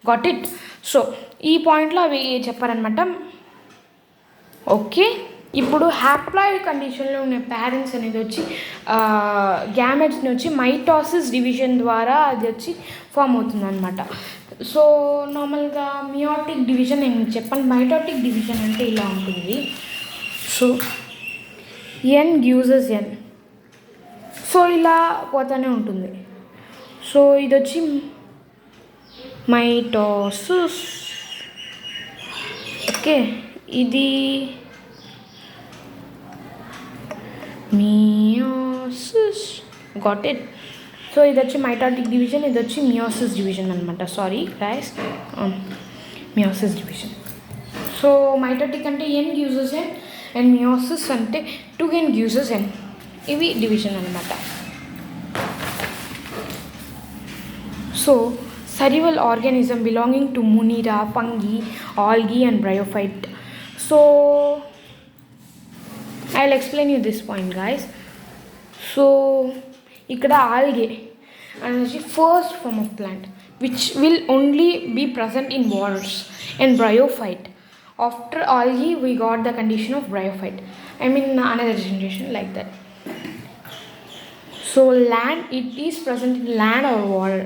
Got it? సో ఈ పాయింట్లో అవి చెప్పారనమాట. ఓకే, ఇప్పుడు హ్యాప్లాయిడ్ కండిషన్లో ఉన్న పేరెంట్స్ అనేది వచ్చి గ్యామెట్స్ని వచ్చి మైటోసిస్ డివిజన్ ద్వారా అది వచ్చి ఫామ్ అవుతుంది అనమాట. సో నార్మల్గా మియోటిక్ డివిజన్ నేను చెప్పాను. మైటోటిక్ డివిజన్ అంటే ఇలా ఉంటుంది. So n gives us n. So ఇలా పోతూనే ఉంటుంది. సో ఇది వచ్చి మైటోసిస్. ఓకే, ఇది మియోసిస్. Got it. సో ఇది వచ్చి మైటాటిక్ డివిజన్, ఇది వచ్చి మియోసిస్ డివిజన్ అనమాట. Sorry guys, meiosis division. So mitotic అంటే n uses n and meiosis అంటే 2n యూజెస్ n. ఇవి డివిజన్ అనమాట. So cereal organism belonging to Munira, fungi, algae and bryophyte. So I'll explain you this point, guys. So ikkada algae and first form of plant which will only be present in waters, and bryophyte. After algae we got the condition of bryophyte. I mean another generation like that. So land, it is present in land or water.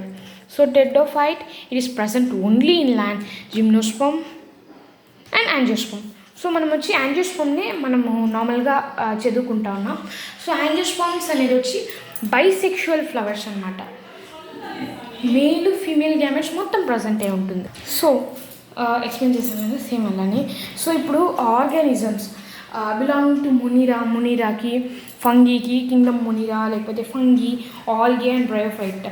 So pteridophyte, it is present only in land. Gymnosperm and angiosperm. So మనం వచ్చి యాంజియోస్పర్మ్ని మనము నార్మల్గా చదువుకుంటా ఉన్నాం. So angiosperms అనేది వచ్చి bisexual flowers అనమాట. Male female gametes మొత్తం ప్రజెంట్ అయి ఉంటుంది. సో ఎక్స్ప్లెయిన్ చేశాను సేమ్ అలానే. సో ఇప్పుడు ఆర్గానిజమ్స్ బిలాంగింగ్ టు మునీరాకి, ఫంగీకి కింగ్డమ్ మునీరా, లేకపోతే ఫంగీ, ఆల్గే అండ్ బ్రయోఫైట్,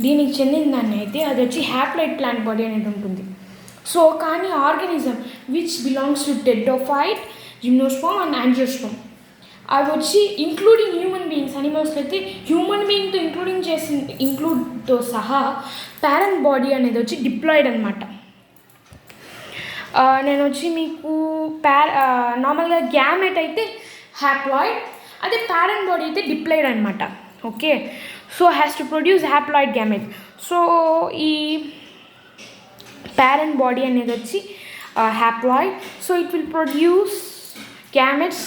దీనికి చెందిన దాన్ని అయితే అది వచ్చి హ్యాప్లాయిడ్ ప్లాంట్ బాడీ అనేది ఉంటుంది. సో కానీ organism which belongs to pteridophyte, gymnosperm and angiosperm, అవి వచ్చి ఇంక్లూడింగ్ హ్యూమన్ బీయింగ్స్, అనిమల్స్లో అయితే హ్యూమన్ బీయింగ్తో ఇంక్లూడ్తో సహా ప్యారెంట్ బాడీ అనేది వచ్చి డిప్లాయిడ్ అనమాట. నేను వచ్చి మీకు నార్మల్గా గ్యామెట్ అయితే హ్యాప్లాయిడ్, అదే ప్యారెంట్ బాడీ అయితే డిప్లాయిడ్ అనమాట. Okay, so has to produce haploid gamete. So ఈ parent body అనేది వచ్చి haploid, so it will produce gametes.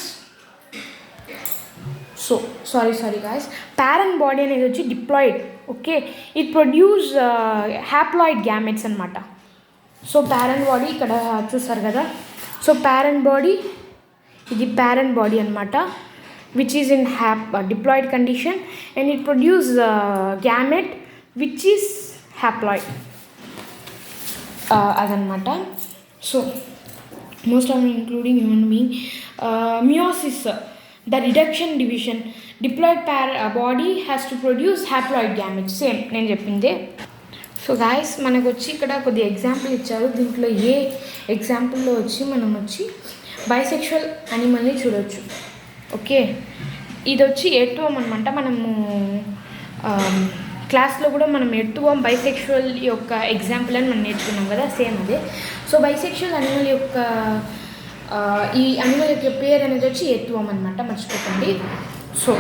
So sorry guys, parent body అనేది వచ్చి diploid. Okay, it produce haploid gametes అన్నమాట. So parent body ఇక్కడ చూస్తారు కదా. సో parent body, ఇది parent body అన్నమాట, which is in diploid condition and it produce gamete which is haploid. అదనమాట. So most of including human being. Meiosis, the reduction division, diploid body has to produce haploid gametes, same నేను చెప్పిందే. So guys మనకు వచ్చి ఇక్కడ కొద్దిగా example ఇచ్చారు. దీంట్లో ఏ ఎగ్జాంపుల్లో వచ్చి మనం వచ్చి బైసెక్షువల్ అనిమల్ని చూడవచ్చు. ఓకే, ఇది వచ్చి ఎర్త్వర్మ్ అనమాట. మనము క్లాస్లో కూడా మనం ఎర్త్వర్మ్ బైసెక్షువల్ యొక్క ఎగ్జాంపుల్ అని మనం నేర్చుకున్నాం కదా, సేమ్ అదే. సో బైసెక్షువల్ అనిమల్ యొక్క ఈ అనిమల్ యొక్క పేరు అనేది వచ్చి ఎర్త్వర్మ్ అనమాట, మర్చిపోకండి. సో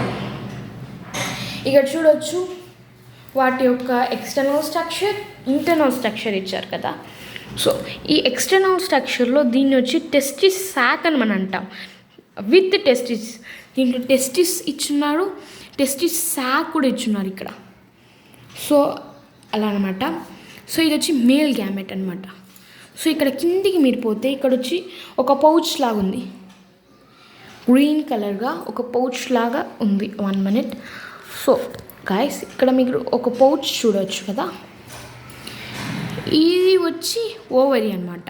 ఇక్కడ చూడవచ్చు వాటి యొక్క ఎక్స్టర్నల్ స్ట్రక్చర్, ఇంటర్నల్ స్ట్రక్చర్ ఇచ్చారు కదా. సో ఈ ఎక్స్టర్నల్ స్ట్రక్చర్లో దీన్ని వచ్చి టెస్టిస్ సాక్ అని మనం అంటాం, విత్ టెస్టిస్. దీంట్లో టెస్టిస్ ఇచ్చున్నారు, టెస్టిస్ సాక్ కూడా ఇచ్చున్నారు ఇక్కడ. సో అలా అనమాట. సో ఇది వచ్చి మేల్ గ్యామెట్ అనమాట. సో ఇక్కడ కిందికి మీరు పోతే ఇక్కడ వచ్చి ఒక పౌచ్ లాగా ఉంది, గ్రీన్ కలర్గా ఒక పౌచ్ లాగా ఉంది. 1 minute. సో గాయస్ ఇక్కడ మీరు ఒక పౌచ్ చూడవచ్చు కదా, ఇది వచ్చి ఓవరీ అనమాట.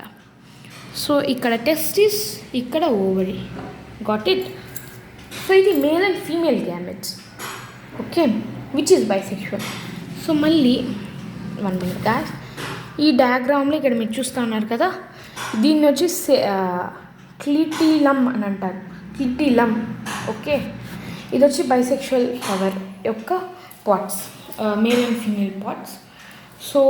సో ఇక్కడ టెస్టిస్, ఇక్కడ ఓవరీ. Got it. సో ఇది male and female gametes. Okay, which is bisexual. So మళ్ళీ 1 minute గాయస్, ఈ డయాగ్రామ్లో ఇక్కడ మీరు చూస్తూ ఉన్నారు కదా, దీన్ని వచ్చి క్లిటిలమ్ అని అంటారు, క్లిటిలమ్. ఓకే, ఇది వచ్చి బైసెక్షువల్ ఫ్లవర్ యొక్క parts, male and female parts. So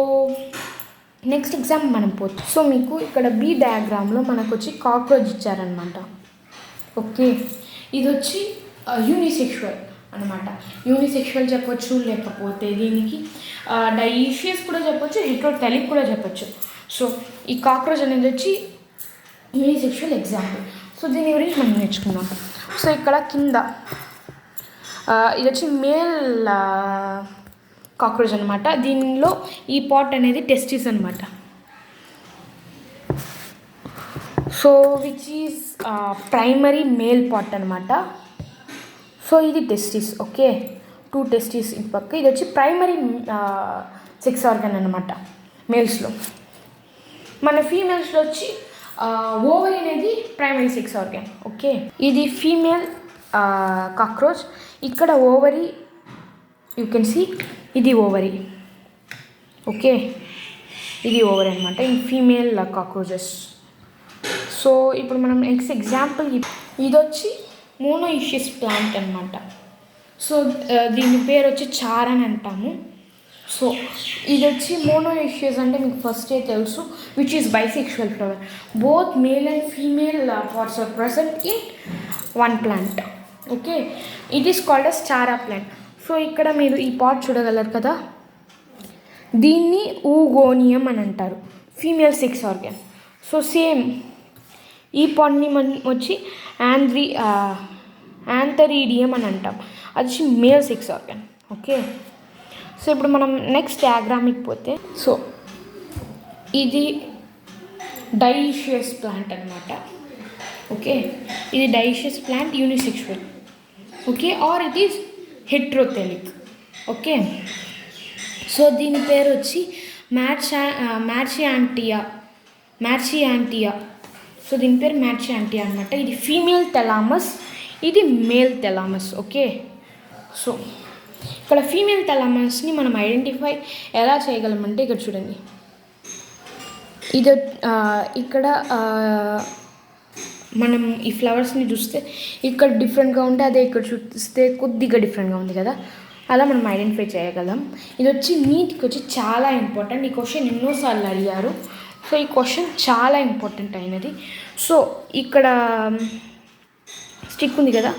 next example మనం పోతాం. సో మీకు ఇక్కడ బీ డయాగ్రామ్లో మనకు వచ్చి కాక్రోచ్ ఇచ్చారనమాట. ఓకే, ఇది వచ్చి యూనిసెక్షువల్ అనమాట. యూనిసెక్షువల్ చెప్పొచ్చు, లేకపోతే దీనికి డైషియస్ కూడా చెప్పొచ్చు, హెట్రోటెలిక్ కూడా చెప్పొచ్చు. సో ఈ కాక్రోచ్ అనేది వచ్చి యూనిసెక్షువల్ ఎగ్జాంపుల్. సో దీని గురించి మనం నేర్చుకుందాం. సో ఇక్కడ కింద ఇది వచ్చి మేల్ కాక్రోచ్ అనమాట. దీనిలో ఈ పాట్ అనేది టెస్టిస్ అనమాట. So which is primary male part అనమాట. సో ఇది టెస్టిస్. ఓకే, 2 టెస్టిస్ ఈ పక్క. ఇది వచ్చి ప్రైమరీ సెక్స్ ఆర్గన్ అనమాట మేల్స్లో. మన ఫీమేల్స్లో వచ్చి ఓవరీ అనేది ప్రైమరీ సెక్స్ ఆర్గన్. ఓకే, ఇది ఫీమేల్ కాక్రోచ్. ఇక్కడ ఓవరీ యూ కెన్ సీ, ఇది ఓవరీ. ఓకే, ఇది ఓవరీ అనమాట ఈ ఫీమేల్ కాక్రోచెస్. సో ఇప్పుడు మనం ఎగ్జాంపుల్ ఇది వచ్చి మోనోయిషియస్ ప్లాంట్ అనమాట. సో దీని పేరు వచ్చి చార్ అని అంటాము. సో ఇది వచ్చి మోనోయిషియస్ అంటే మీకు ఫస్టే తెలుసు, which is bisexual flower. Both male and female parts are present in one plant. Okay, it is called as Chara plant. So ఇక్కడ మీరు ఈ పాట్ చూడగలరు కదా, దీన్ని ఊగోనియం అని అంటారు, female sex organ. So same ఈ పాట్ని మనం వచ్చి యాంథరీడియం అని అంటాం, అది వచ్చి male sex organ. Okay, so ఇప్పుడు మనం నెక్స్ట్ డయాగ్రామ్కి పోతే, సో ఇది డైషియస్ ప్లాంట్ అనమాట. ఓకే, ఇది dioecious plant unisexual. Okay, or it is heterothallic. Okay, so దీని పేరు వచ్చి మ్యార్చియాంటియా. సో దీని పేరు మ్యార్చియాంటియా అనమాట. ఇది ఫీమేల్ థెలామస్, ఇది మేల్ థెలామస్. ఓకే, సో ఇక్కడ ఫీమేల్ థెలామస్ని మనం ఐడెంటిఫై ఎలా చేయగలమంటే ఇక్కడ చూడండి, ఇది ఇక్కడ మనం ఈ ఫ్లవర్స్ని చూస్తే ఇక్కడ డిఫరెంట్గా ఉంటే అదే ఇక్కడ చూస్తే కొద్దిగా డిఫరెంట్గా ఉంది కదా, అలా మనం ఐడెంటిఫై చేయగలం. ఇది వచ్చి నీట్కి వచ్చి చాలా ఇంపార్టెంట్. ఈ క్వశ్చన్ ఎన్నోసార్లు అడిగారు. సో ఈ క్వశ్చన్ చాలా ఇంపార్టెంట్ అయినది. సో ఇక్కడ స్టిక్ ఉంది కదా,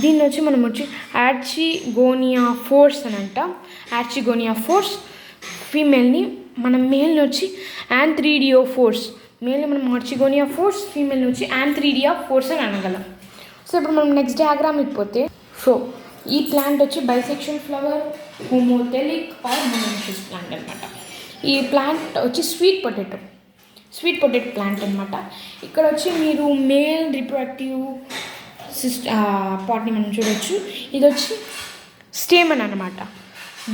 దీన్ని వచ్చి మనం వచ్చి యార్చిగోనియా ఫోర్స్ అని అంటాం. యార్చిగోనియా ఫోర్స్ ఫీమేల్ని, మనం మేల్ని వచ్చి యాంథ్రీడియో ఫోర్స్. మేల్ని మనం ఆర్చిగోనియా ఫోర్స్, ఫీమేల్ని వచ్చి యాంథ్రీడియా ఫోర్స్ అని అనగలం. సో ఇప్పుడు మనం నెక్స్ట్ డయాగ్రామ్ ఇకపోతే, సో ఈ ప్లాంట్ వచ్చి బైసెక్షువల్ ఫ్లవర్, హోమోథెలిక్ ఆర్ మోనోయిషియస్ ప్లాంట్ అనమాట. ఈ ప్లాంట్ వచ్చి స్వీట్ పొటాటో ప్లాంట్ అనమాట. ఇక్కడ వచ్చి మీరు మేల్ రిప్రొడక్టివ్ పార్ట్ని మనం చూడవచ్చు. ఇది వచ్చి స్టేమన్ అనమాట.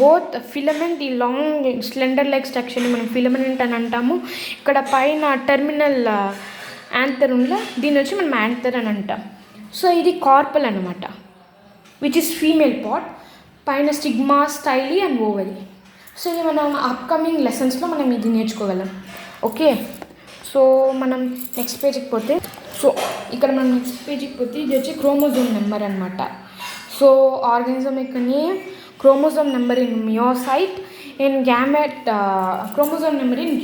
బోత్ ఫిలమెంట్, ఈ లాంగ్ స్లెండర్ లైక్ స్ట్రక్చర్ని మనం ఫిలమెంట్ అని అంటాము. ఇక్కడ పైన టెర్మినల్ యాంథర్ ఉందా, దీన్ని వచ్చి మనం యాంథర్ అని అంటాం. సో ఇది కార్పల్ అనమాట, విచ్ ఇస్ ఫీమేల్ పార్ట్. పైన stigma, style and ovary. So ఇది మనం అప్కమింగ్ లెసన్స్లో మనం ఇది నేర్చుకోగలం. ఓకే, సో మనం నెక్స్ట్ పేజ్కి పోతే, సో ఇక్కడ మనం నెక్స్ట్ పేజ్కి పోతే ఇది వచ్చి క్రోమోజోమ్ నెంబర్ అనమాట. సో ఆర్గానిజం యొక్క name, chromosome number in meiocyte, in gamete, chromosome number in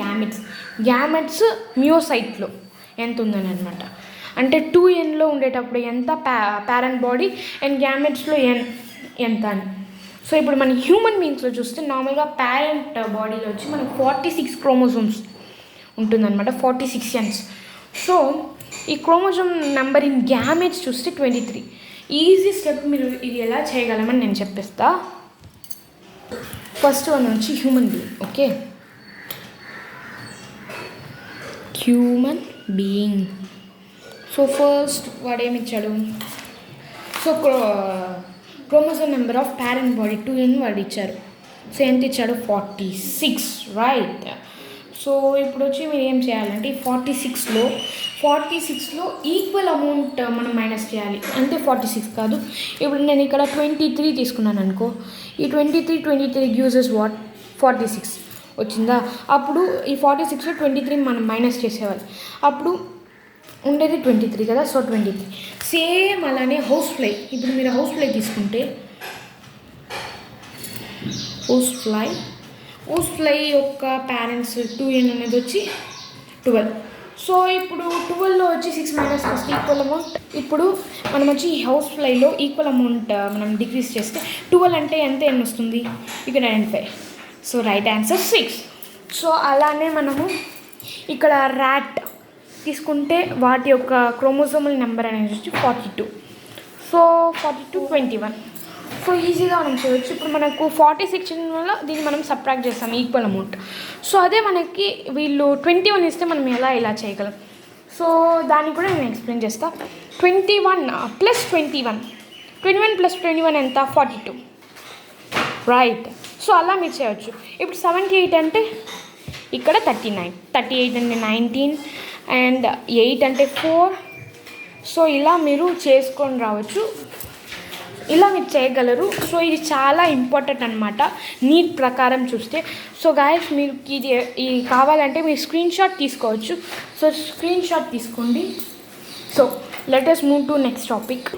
gametes మియోసైట్లో ఎంత ఉందని అనమాట. అంటే 2Nలో ఉండేటప్పుడు ఎంత ప్యారెంట్ బాడీ, అండ్ గ్యామెట్స్లో ఎంత అని. సో ఇప్పుడు మన హ్యూమన్ బీయింగ్స్లో చూస్తే నార్మల్గా ప్యారెంట్ బాడీలో వచ్చి మనకు 46 క్రోమోజోమ్స్ ఉంటుందన్నమాట, 46 Ns. సో ఈ క్రోమోజోమ్ నెంబర్ ఇన్ గ్యామెట్స్ చూస్తే 23. ఈజీ స్టెప్, మీరు ఇది ఎలా చేయగలమని నేను చెప్పేస్తా. ఫస్ట్ వన్ వచ్చి human being. Okay, human being. So first వాడు ఏమి ఇచ్చాడు, so chromosome number of parent body 2N వాడు ఇచ్చారు. సో ఎంత ఇచ్చాడు, 46, రైట్. సో ఇప్పుడు వచ్చి మీరు ఏం చేయాలంటే ఈ 46లో ఈక్వల్ అమౌంట్ మనం మైనస్ చేయాలి. అంటే 46 కాదు, ఇప్పుడు నేను ఇక్కడ 23 తీసుకున్నాను అనుకో, ఈ 23 గివ్స్ వాట్ 46 వచ్చిందా. అప్పుడు ఈ 46లో 23 మనం మైనస్ చేసేవాళ్ళు, అప్పుడు ఉండేది 23 కదా. సో 23 సేమ్ అలానే హౌస్ ఫ్లై. ఇప్పుడు మీరు హౌస్ ఫ్లై తీసుకుంటే, హౌస్ ఫ్లై యొక్క పేరెంట్స్ 2N అనేది వచ్చి 12. సో ఇప్పుడు 12లో వచ్చి 6 మైనస్ చేస్తే ఈక్వల్ అమౌంట్. ఇప్పుడు మనం వచ్చి ఈ హౌస్ ఫ్లైలో ఈక్వల్ అమౌంట్ మనం డిక్రీజ్ చేస్తే 12 అంటే ఎంత ఎన్ని వస్తుంది, ఇక్కడ 95. So right answer 6. సో అలానే మనము ఇక్కడ ర్యాట్ తీసుకుంటే వాటి యొక్క క్రోమోజోమల్ నెంబర్ అనేది వచ్చి 42. సో 42, 21. సో ఈజీగా మనం చేయవచ్చు. ఇప్పుడు మనకు 46 వల్ల దీన్ని మనం సబ్ట్రాక్ట్ చేస్తాం ఈక్వల్ అమౌంట్. సో అదే మనకి వీళ్ళు 21 ఇస్తే మనం ఇలా చేయగలం. సో దాన్ని కూడా నేను ఎక్స్ప్లెయిన్ చేస్తాను. 21 + 21 ఎంత, 42, రైట్. సో అలా మీరు చేయవచ్చు. ఇప్పుడు 78 అంటే ఇక్కడ 39, 38 అంటే 19 అండ్ 8 అంటే 4. సో ఇలా మీరు చేసుకొని రావచ్చు, ఇలా మీరు చేయగలరు. సో ఇది చాలా ఇంపార్టెంట్ అనమాట నీట్ ప్రకారం చూస్తే. సో గాయస్ మీరు ఇది కావాలంటే మీరు స్క్రీన్ షాట్ తీసుకోవచ్చు. సో స్క్రీన్ షాట్ తీసుకోండి. So let us move to next topic.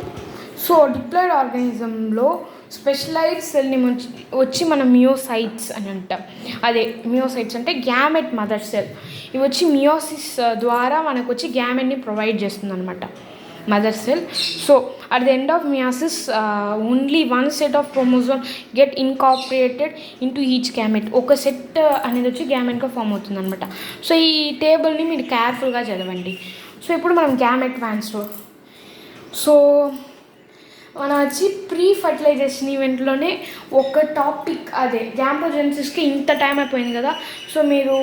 So diploid ఆర్గానిజంలో స్పెషలైజ్డ్ సెల్ని వచ్చి మనం మియోసైట్స్ అని అంటాం. అదే మియోసైట్స్ అంటే గ్యామెట్ మదర్ సెల్. ఇవి వచ్చి మియోసిస్ ద్వారా మనకు వచ్చి గ్యామెట్ని ప్రొవైడ్ చేస్తుంది అనమాట mother cell. So at the end of meiosis only one set of chromosome get incorporated into each gamete. ఒక సెట్ అనేది వచ్చి గ్యామెట్గా ఫామ్ అవుతుంది అనమాట. సో ఈ టేబుల్ని మీరు కేర్ఫుల్గా చదవండి. సో ఇప్పుడు మనం గ్యామెట్ ట్రాన్స్ఫర్. సో మనం వచ్చి ప్రీ ఫర్టిలైజేషన్ ఈవెంట్లోనే ఒక టాపిక్ అదే గ్యాంప్రోజెన్సిస్కి ఇంత టైం అయిపోయింది కదా. సో మీరు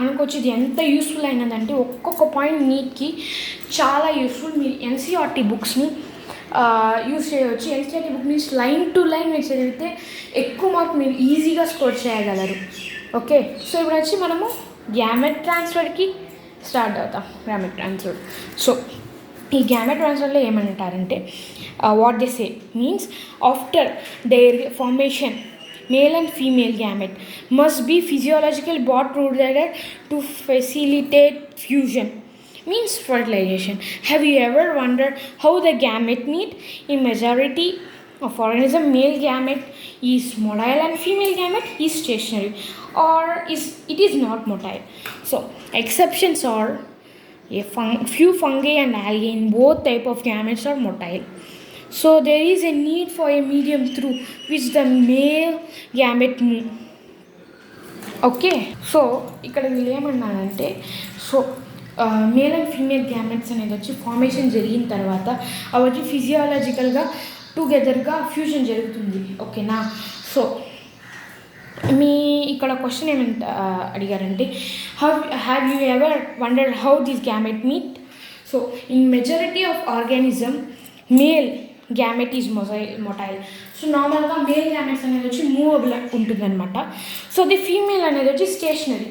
అనుకోవచ్చు ఇది ఎంత యూస్ఫుల్ అయినదంటే ఒక్కొక్క పాయింట్ నీట్కి చాలా యూస్ఫుల్. మీరు ఎన్సీఆర్టీ బుక్స్ని యూస్ చేయవచ్చు. NCERT book means line to line మీరు చదివితే ఎక్కువ మార్క్ మీరు ఈజీగా స్కోర్ చేయగలరు. ఓకే, సో ఇప్పుడు వచ్చి మనము గ్యామెట్ ట్రాన్స్ఫర్కి స్టార్ట్ అవుతాం. Gamete transfer. సో ఈ గ్యామెట్ ట్రాన్స్ఫర్లో ఏమంటారంటే what they say means after their formation male and female gamete must be physiologically brought together to facilitate fusion, means fertilization. Have you ever wondered how the gamete meet? In majority of organism, male gamete is motile and female gamete is stationary, or it is not motile. So exceptions are few fungi and algae. In both type of gametes are motile. So there is a need for a medium through which the male gamete move. Okay, so ఇక్కడ వీళ్ళు ఏమన్నారంటే so male and female gametes అనేది వచ్చి formation జరిగిన తర్వాత అవి వచ్చి ఫిజియాలజికల్గా టుగెదర్గా fusion జరుగుతుంది. ఓకేనా. సో మీ ఇక్కడ క్వశ్చన్ ఏమంట అడిగారంటే have you ever wondered how this gamete meet? So in majority of organism male gamete is motile. So నార్మల్గా మేల్ గ్యామెట్స్ అనేది వచ్చి మూవబుల్ ఉంటుందన్నమాట. సో అది ఫీమేల్ అనేది వచ్చి స్టేషనరీ,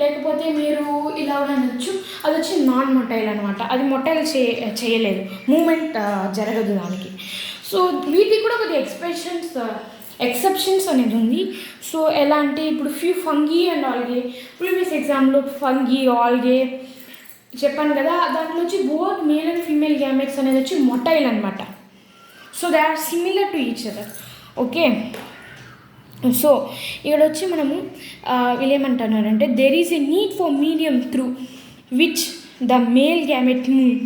లేకపోతే మీరు ఇలా అనొచ్చు అది వచ్చి నాన్ మొటైల్ అనమాట. అది మొటైల్ చేయలేదు, మూమెంట్ జరగదు దానికి. సో వీటికి కూడా కొద్దిగా ఎక్సెప్షన్స్ అనేది ఉంది. సో ఎలా అంటే ఇప్పుడు few fungi and algae, previous ఎగ్జామ్లో ఫంగీ ఆల్గే చెప్పాను కదా, దాంట్లో వచ్చి both male and female gametes అనేది వచ్చి మొటైల్ అనమాట. So they are similar to each other. Okay, so ఇక్కడ వచ్చి మనము వీళ్ళు ఏమంటున్నారంటే there is a need for medium through which the male gamete move.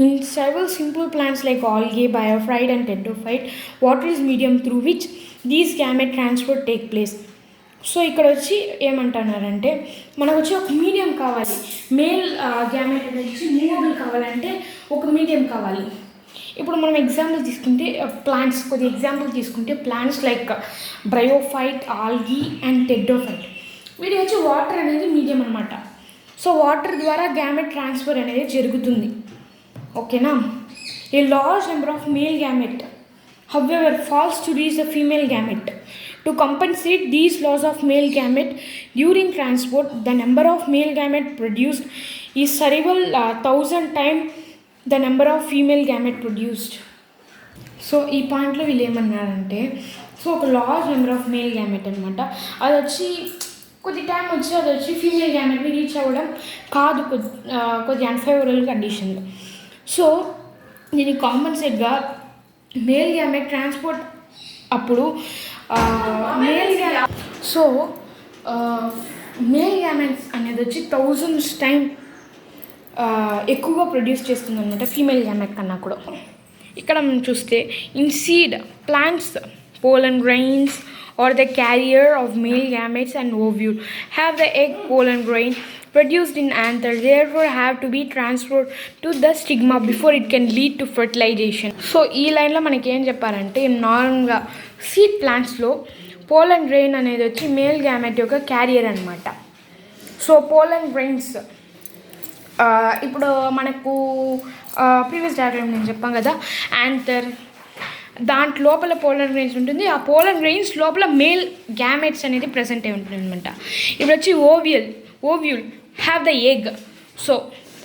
In several simple plants like algae, biophyte and pterophyte, water is medium through which these gamete transfer take place. So ఇక్కడ వచ్చి ఏమంటున్నారంటే మనకు వచ్చి ఒక medium కావాలి. Male gamete వచ్చి movable కావాలంటే ఒక మీడియం కావాలి. ఇప్పుడు మనం ఎగ్జాంపుల్ తీసుకుంటే ప్లాంట్స్, కొద్ది ఎగ్జాంపుల్ తీసుకుంటే plants like bryophyte, algae and pteridophyte, వీటి వచ్చి వాటర్ అనేది మీడియం అనమాట. సో వాటర్ ద్వారా గ్యామెట్ ట్రాన్స్ఫర్ అనేది జరుగుతుంది. ఓకేనా. A large number of male gamete however falls to reach the female gamete. To compensate these loss of male gamete during transport, the number of male gamete produced is several 1,000 times the number of female gamete produced. So ఈ పాయింట్లో వీళ్ళు ఏమన్నారంటే so ఒక large number of male gamete అనమాట, అది వచ్చి కొద్ది time వచ్చి అది వచ్చి ఫీమేల్ గ్యామెట్ని రీచ్ అవ్వడం కాదు, కొద్ది అన్ఫేవరబుల్ కండిషన్లో. సో దీనికి కాంపన్సేట్గా మేల్ గ్యామెట్ ట్రాన్స్పోర్ట్ అప్పుడు మేల్ గ్యామెట్స్ అనేది వచ్చి 1000 టైం ఎక్కువగా ప్రొడ్యూస్ చేస్తుంది అనమాట ఫీమేల్ గ్యామెట్ కన్నా కూడా. ఇక్కడ మనం చూస్తే in seed plants pollen grains or the carrier of male gametes and ovule have the egg pollen grain produced in anther, therefore have to be transferred to the stigma before it can lead to fertilization. So ఈ లైన్లో మనకి ఏం చెప్పారంటే నార్మల్గా seed ప్లాంట్స్లో పోలన్ grain అనేది వచ్చి male gamete యొక్క carrier అనమాట. సో పోలన్ గ్రెయిన్స్ ఇప్పుడు మనకు ప్రీవియస్ డయాగ్రామ్ నేను చెప్పాను కదా, యాంథర్, దాంట్ లోపల పోలన్ గ్రెయిన్స్ ఉంటుంది. ఆ పోలన్ గ్రెయిన్స్ లోపల మేల్ గ్యామెట్స్ అనేది ప్రజెంట్ అయి ఉంటుంది అనమాట. ఇప్పుడు వచ్చి ovule have the egg. So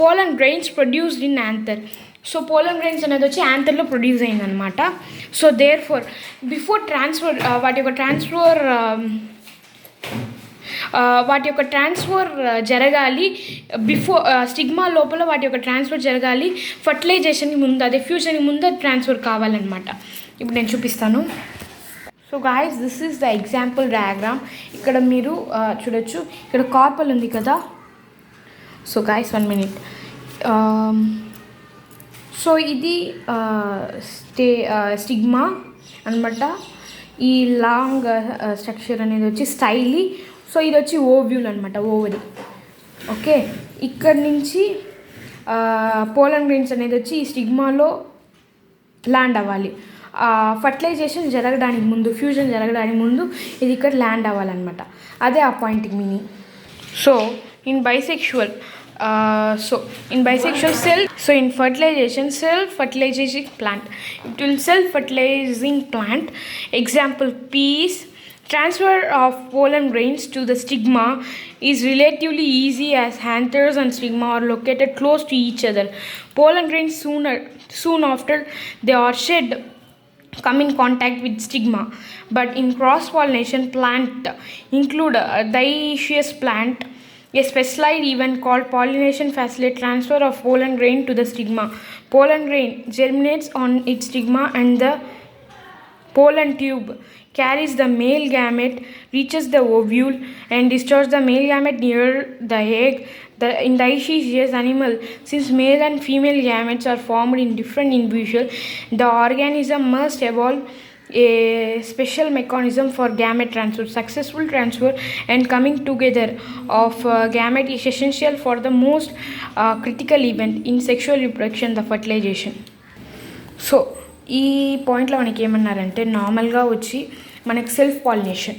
pollen grains produced in anther. So pollen grains అనేది వచ్చి యాంథర్లో ప్రొడ్యూస్ అయిందనమాట. So therefore before transfer వాటి యొక్క ట్రాన్స్ఫర్ జరగాలి. బిఫోర్ స్టిగ్మా లోపల వాటి యొక్క ట్రాన్స్ఫర్ జరగాలి. ఫర్టిలైజేషన్కి ముందు, అదే ఫ్యూజన్కి ముందు ట్రాన్స్ఫర్ కావాలన్నమాట. ఇప్పుడు నేను చూపిస్తాను. So guys, this is the example diagram. ఇక్కడ మీరు చూడొచ్చు, ఇక్కడ కార్పల్ ఉంది కదా. So guys 1 minute. సో ఇది స్టిగ్మా అనమాట. ఈ లాంగ్ స్ట్రక్చర్ అనేది వచ్చి స్టైలీ. సో ఇది వచ్చి ఓవ్యూల్ అనమాట, ఓవరీ. ఓకే, ఇక్కడ నుంచి పోలన్ గ్రెయిన్స్ అనేది వచ్చి ఈ స్టిగ్మాలో ల్యాండ్ అవ్వాలి. ఫర్టిలైజేషన్ జరగడానికి ముందు, ఫ్యూజన్ జరగడానికి ముందు ఇది ఇక్కడ ల్యాండ్ అవ్వాలన్నమాట. అదే ఆ పాయింట్కి meaning. So in bisexual in fertilization, self-fertilizing plant. It will self-fertilizing plant. Example, peas. Transfer of pollen grains to the stigma is relatively easy as anthers and stigma are located close to each other. Pollen grains soon after they are shed come in contact with stigma. But in cross-pollination, plant include dioecious plant. A specialized event called pollination facilitates transfer of pollen grain to the stigma. Pollen grain germinates on its stigma and the pollen tube carries the male gamete, reaches the ovule and discharges the male gamete near the egg. In dioecious animal, since male and female gametes are formed in different individuals, the organism must evolve a special mechanism for gamete transfer. Successful transfer and coming together of gamete is essential for the most critical event in sexual reproduction, the fertilization. So ఈ పాయింట్లో మనకి ఏమన్నారంటే, నార్మల్గా వచ్చి మనకి self pollination,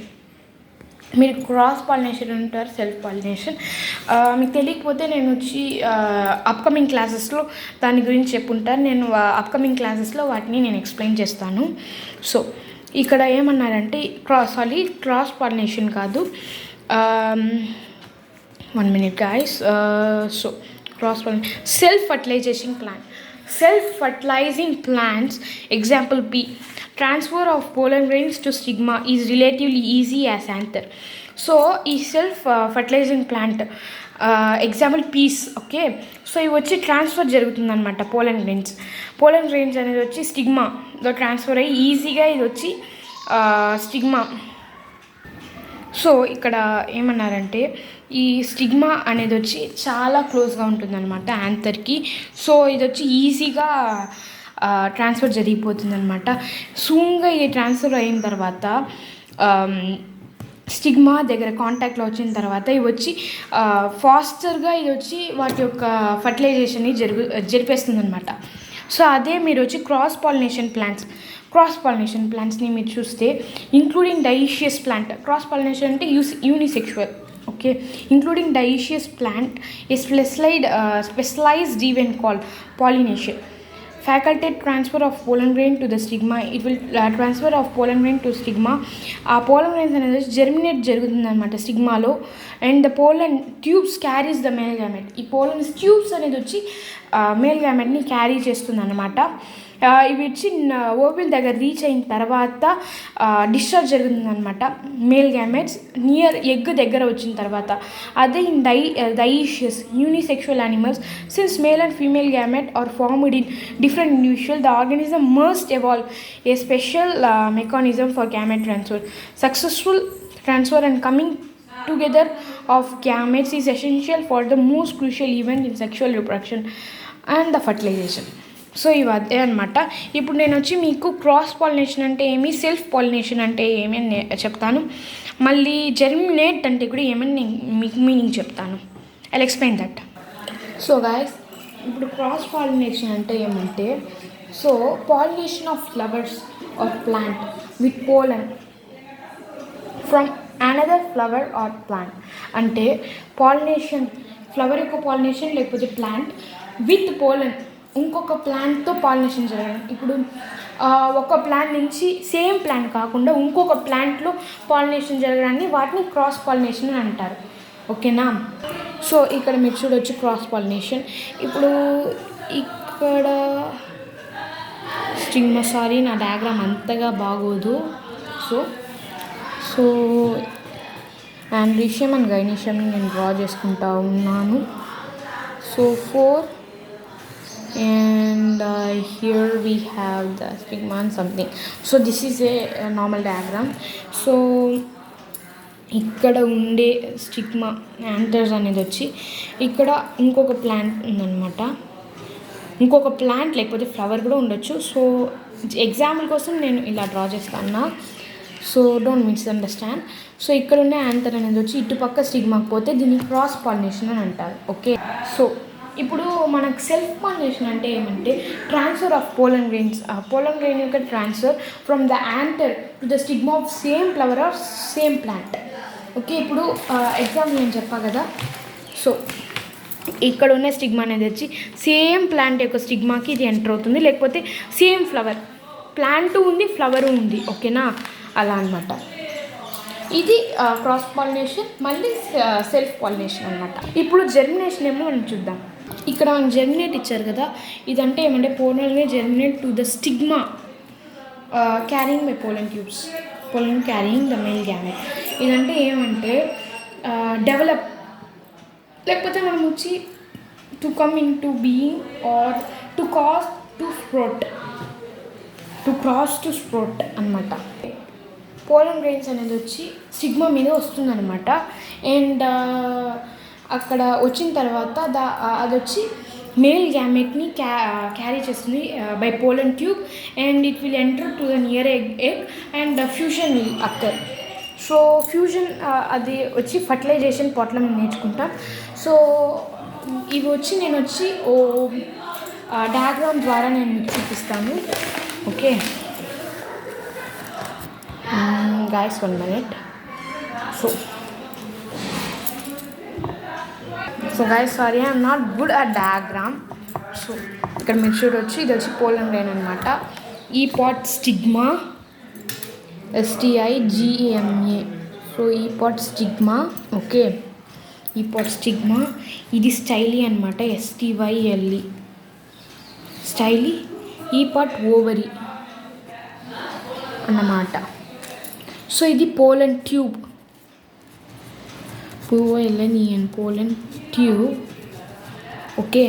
మీరు cross pollination అంటారు, self pollination. మీకు తెలియకపోతే నేను వచ్చి అప్కమింగ్ క్లాసెస్లో దాని గురించి చెప్పుంటాను. నేను అప్కమింగ్ క్లాసెస్లో వాటిని నేను ఎక్స్ప్లెయిన్ చేస్తాను. సో ఇక్కడ ఏమన్నారంటే క్రాస్ పాలినేషన్ కాదు. 1 minute guys. So cross pollination, self fertilizing plants. Example, pea. Transfer of pollen grains to stigma is relatively easy as anther. So ఈ self fertilising plant example peas. Okay, so ఇవి వచ్చి transfer జరుగుతుంది అనమాట. Pollen grains అనేది వచ్చి స్టిగ్మాలో transfer అయ్యి ఈజీగా ఇది వచ్చి స్టిగ్మా. సో ఇక్కడ ఏమన్నారంటే, ఈ స్టిగ్మా అనేది వచ్చి చాలా క్లోజ్గా ఉంటుందన్నమాట యాంథర్కి. సో ఇది వచ్చి ఈజీగా ట్రాన్స్ఫర్ జరిగిపోతుంది అనమాట. సూన్గా ఇది ట్రాన్స్ఫర్ అయిన తర్వాత స్టిగ్మా దగ్గర కాంటాక్ట్లో వచ్చిన తర్వాత ఇవి వచ్చి ఫాస్టర్గా ఇది వచ్చి వాటి యొక్క ఫర్టిలైజేషన్ని జరిపేస్తుంది అనమాట. సో అదే మీరు వచ్చి క్రాస్ పాలినేషన్ ప్లాంట్స్ని మీరు చూస్తే, including dioecious plant. Cross pollination అంటే unisexual. Okay, including dioecious plant a specialised event called pollination. Facultate transfer of pollen grain to the stigma. It will transfer of pollen grain to stigma. ఆ pollen grains అనేది germinate జరుగుతుంది అనమాట స్టిగ్మాలో. And the pollen tubes carries the male gamete. ఈ pollen tubes అనేది వచ్చి male గ్యామెట్ని carry చేస్తుంది అనమాట. ఇవి వచ్చి ఓవిల్ దగ్గర రీచ్ అయిన తర్వాత డిశ్చార్జ్ జరుగుతుంది అనమాట మేల్ గ్యామెట్స్ నియర్ ఎగ్ దగ్గర వచ్చిన తర్వాత. అదే in dioecious unisexual animals, since male and female gamete are formed in different individuals, the organism must evolve a special mechanism for gamete transfer. Successful transfer and coming together of gametes is essential for the most crucial event in sexual reproduction and the fertilization. So ఇవి అదే అనమాట. ఇప్పుడు నేను వచ్చి మీకు cross pollination అంటే ఏమి, self pollination అంటే ఏమి అని చెప్తాను. మళ్ళీ జర్మినేట్ అంటే కూడా ఏమని నేను మీకు మీనింగ్ చెప్తాను. I explain that. So guys, ఇప్పుడు క్రాస్ పాలినేషన్ అంటే ఏమంటే, so pollination of flowers or plant with pollen from another flower or plant. అంటే పాలినేషన్, ఫ్లవర్ యొక్క పాలినేషన్ లేకపోతే ప్లాంట్ విత్ పోలన్, ఇంకొక ప్లాంట్తో పాలినేషన్ జరగడం. ఇప్పుడు ఒక ప్లాంట్ నుంచి సేమ్ ప్లాంట్ కాకుండా ఇంకొక ప్లాంట్లో పాలినేషన్ జరగడాన్ని వాటిని క్రాస్ పాలినేషన్ అని అంటారు. ఓకేనా? సో ఇక్కడ మీరు చూడొచ్చు క్రాస్ పాలినేషన్. ఇప్పుడు ఇక్కడ స్టిగ్మా, సారీ నా డయాగ్రామ్ అంతగా బాగోదు. సో ఆండ్రీషియం అండ్ గైనీషియంని నేను డ్రా చేసుకుంటా ఉన్నాను. So 4 and here we have the stigma and something. So this is a normal diagram. So ఇక్కడ ఉండే స్టిగ్మా యాంథర్స్ అనేది వచ్చి ఇక్కడ ఇంకొక ప్లాంట్ ఉందన్నమాట. ఇంకొక ప్లాంట్ లేకపోతే ఫ్లవర్ కూడా ఉండొచ్చు. సో ఎగ్జాంపుల్ కోసం నేను ఇలా డ్రా చేస్తాను. So don't misunderstand. సో ఇక్కడ ఉండే యాంథర్ అనేది వచ్చి ఇటుపక్క స్టిగ్మాకి పోతే దీన్ని క్రాస్ పాలినేషన్ అని అంటారు. ఓకే, సో ఇప్పుడు మనకు సెల్ఫ్ పాలినేషన్ అంటే ఏమంటే transfer of pollen grains. Pollen grain యొక్క transfer from the anther to the stigma of same flower or same plant. Okay, ఇప్పుడు ఎగ్జాంపుల్ నేను చెప్పా కదా. సో ఇక్కడ ఉన్న స్టిగ్మా అనేది వచ్చి సేమ్ ప్లాంట్ యొక్క స్టిగ్మాకి ఇది ఎంటర్ అవుతుంది, లేకపోతే సేమ్ ఫ్లవర్, ప్లాంట్ ఉంది ఫ్లవర్ ఉంది. ఓకేనా? అలా అనమాట. ఇది క్రాస్ పాలినేషన్, మళ్ళీ సెల్ఫ్ పాలినేషన్ అనమాట. ఇప్పుడు జర్మినేషన్ ఏమో మనం చూద్దాం. ఇక్కడ మనం జర్మినేట్ ఇచ్చారు కదా, ఇదంటే ఏమంటే పోలన్గా germinate to the stigma carrying by pollen tubes, pollen carrying the male gamete. ఇదంటే ఏమంటే డెవలప్, లేకపోతే మనం వచ్చి to come in to being or to cause to sprout, to cross to sprout అనమాట. పోలన్ గ్రెయిన్స్ అనేది వచ్చి స్టిగ్మా మీద వస్తుందన్నమాట. అండ్ అక్కడ వచ్చిన తర్వాత అది వచ్చి మేల్ గ్యామెట్ని క్యారీ చేస్తుంది by పోలన్ tube, and it will enter to the near egg and fusion will అక్కర్. So fusion అది వచ్చి ఫర్టిలైజేషన్ పార్ట్లో మేము నేర్చుకుంటాం. సో ఇవి వచ్చి నేను వచ్చి డయాగ్రామ్ ద్వారా నేను మీకు చూపిస్తాను. Okay guys, 1 minute. So guys, sorry, I'm not good at diagram. So ఇక్కడ మీరు చూడొచ్చు, ఇది వచ్చి పోలన్ గ్రెయిన్ అనమాట. ఈ పాట్ స్టిగ్మా, STIGMA. సో ఈ పాట్ స్టిగ్మా. ఓకే, ఈ పాట్ స్టిగ్మా. ఇది స్టైలీ అనమాట, STYLE స్టైలీ. ఈ పాట్ ఓవరీ అన్నమాట. సో ఇది pollen tube, pollen tube. Okay,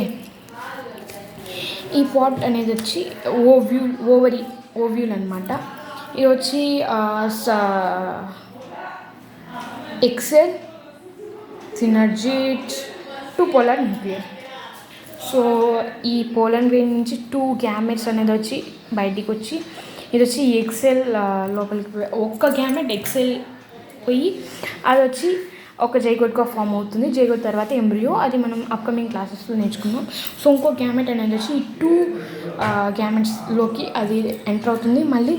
ఈ పాట్ అనేది వచ్చి ఓవ్యూల్ అనమాట. ఇది వచ్చి egg cell synergid two polar nuclear. So ఈ పోలన్ గ్రెయిన్ నుంచి 2 గ్యామెట్స్ అనేది వచ్చి బయటికి వచ్చి, ఇది వచ్చి ఎక్సెల్ లోపలికి ఒక్క గ్యామెట్ ఎక్సెల్ పోయి అది వచ్చి ఒక జైగోట్గా ఫామ్ అవుతుంది. జైగోట్ తర్వాత ఎంబ్రియో, అది మనం అప్కమింగ్ క్లాసెస్లో నేర్చుకున్నాం. సో ఇంకో గ్యామెట్ అనేది వచ్చి 2 గ్యామెట్స్లోకి అది ఎంటర్ అవుతుంది. మళ్ళీ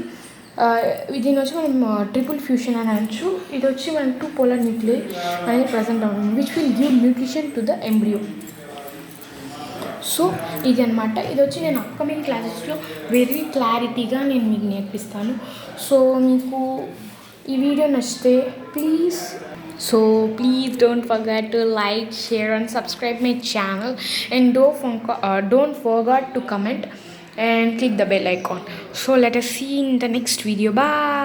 దీని వచ్చి మనం ట్రిపుల్ ఫ్యూషన్ అని అనొచ్చు. ఇది వచ్చి మనం 2 పోలర్ న్యూక్లియై అనేది ప్రజెంట్ అవుతుంది, which will give nutrition to the embryo. So ఇది అనమాట. ఇది వచ్చి నేను అప్కమింగ్ క్లాసెస్లో వెరీ క్లారిటీగా నేను మీకు నేర్పిస్తాను. సో మీకు ఈ వీడియో నచ్చితే please don't forget to like, share and subscribe my channel, and don't forget to comment and click the bell icon. So let us see in the next video. Bye.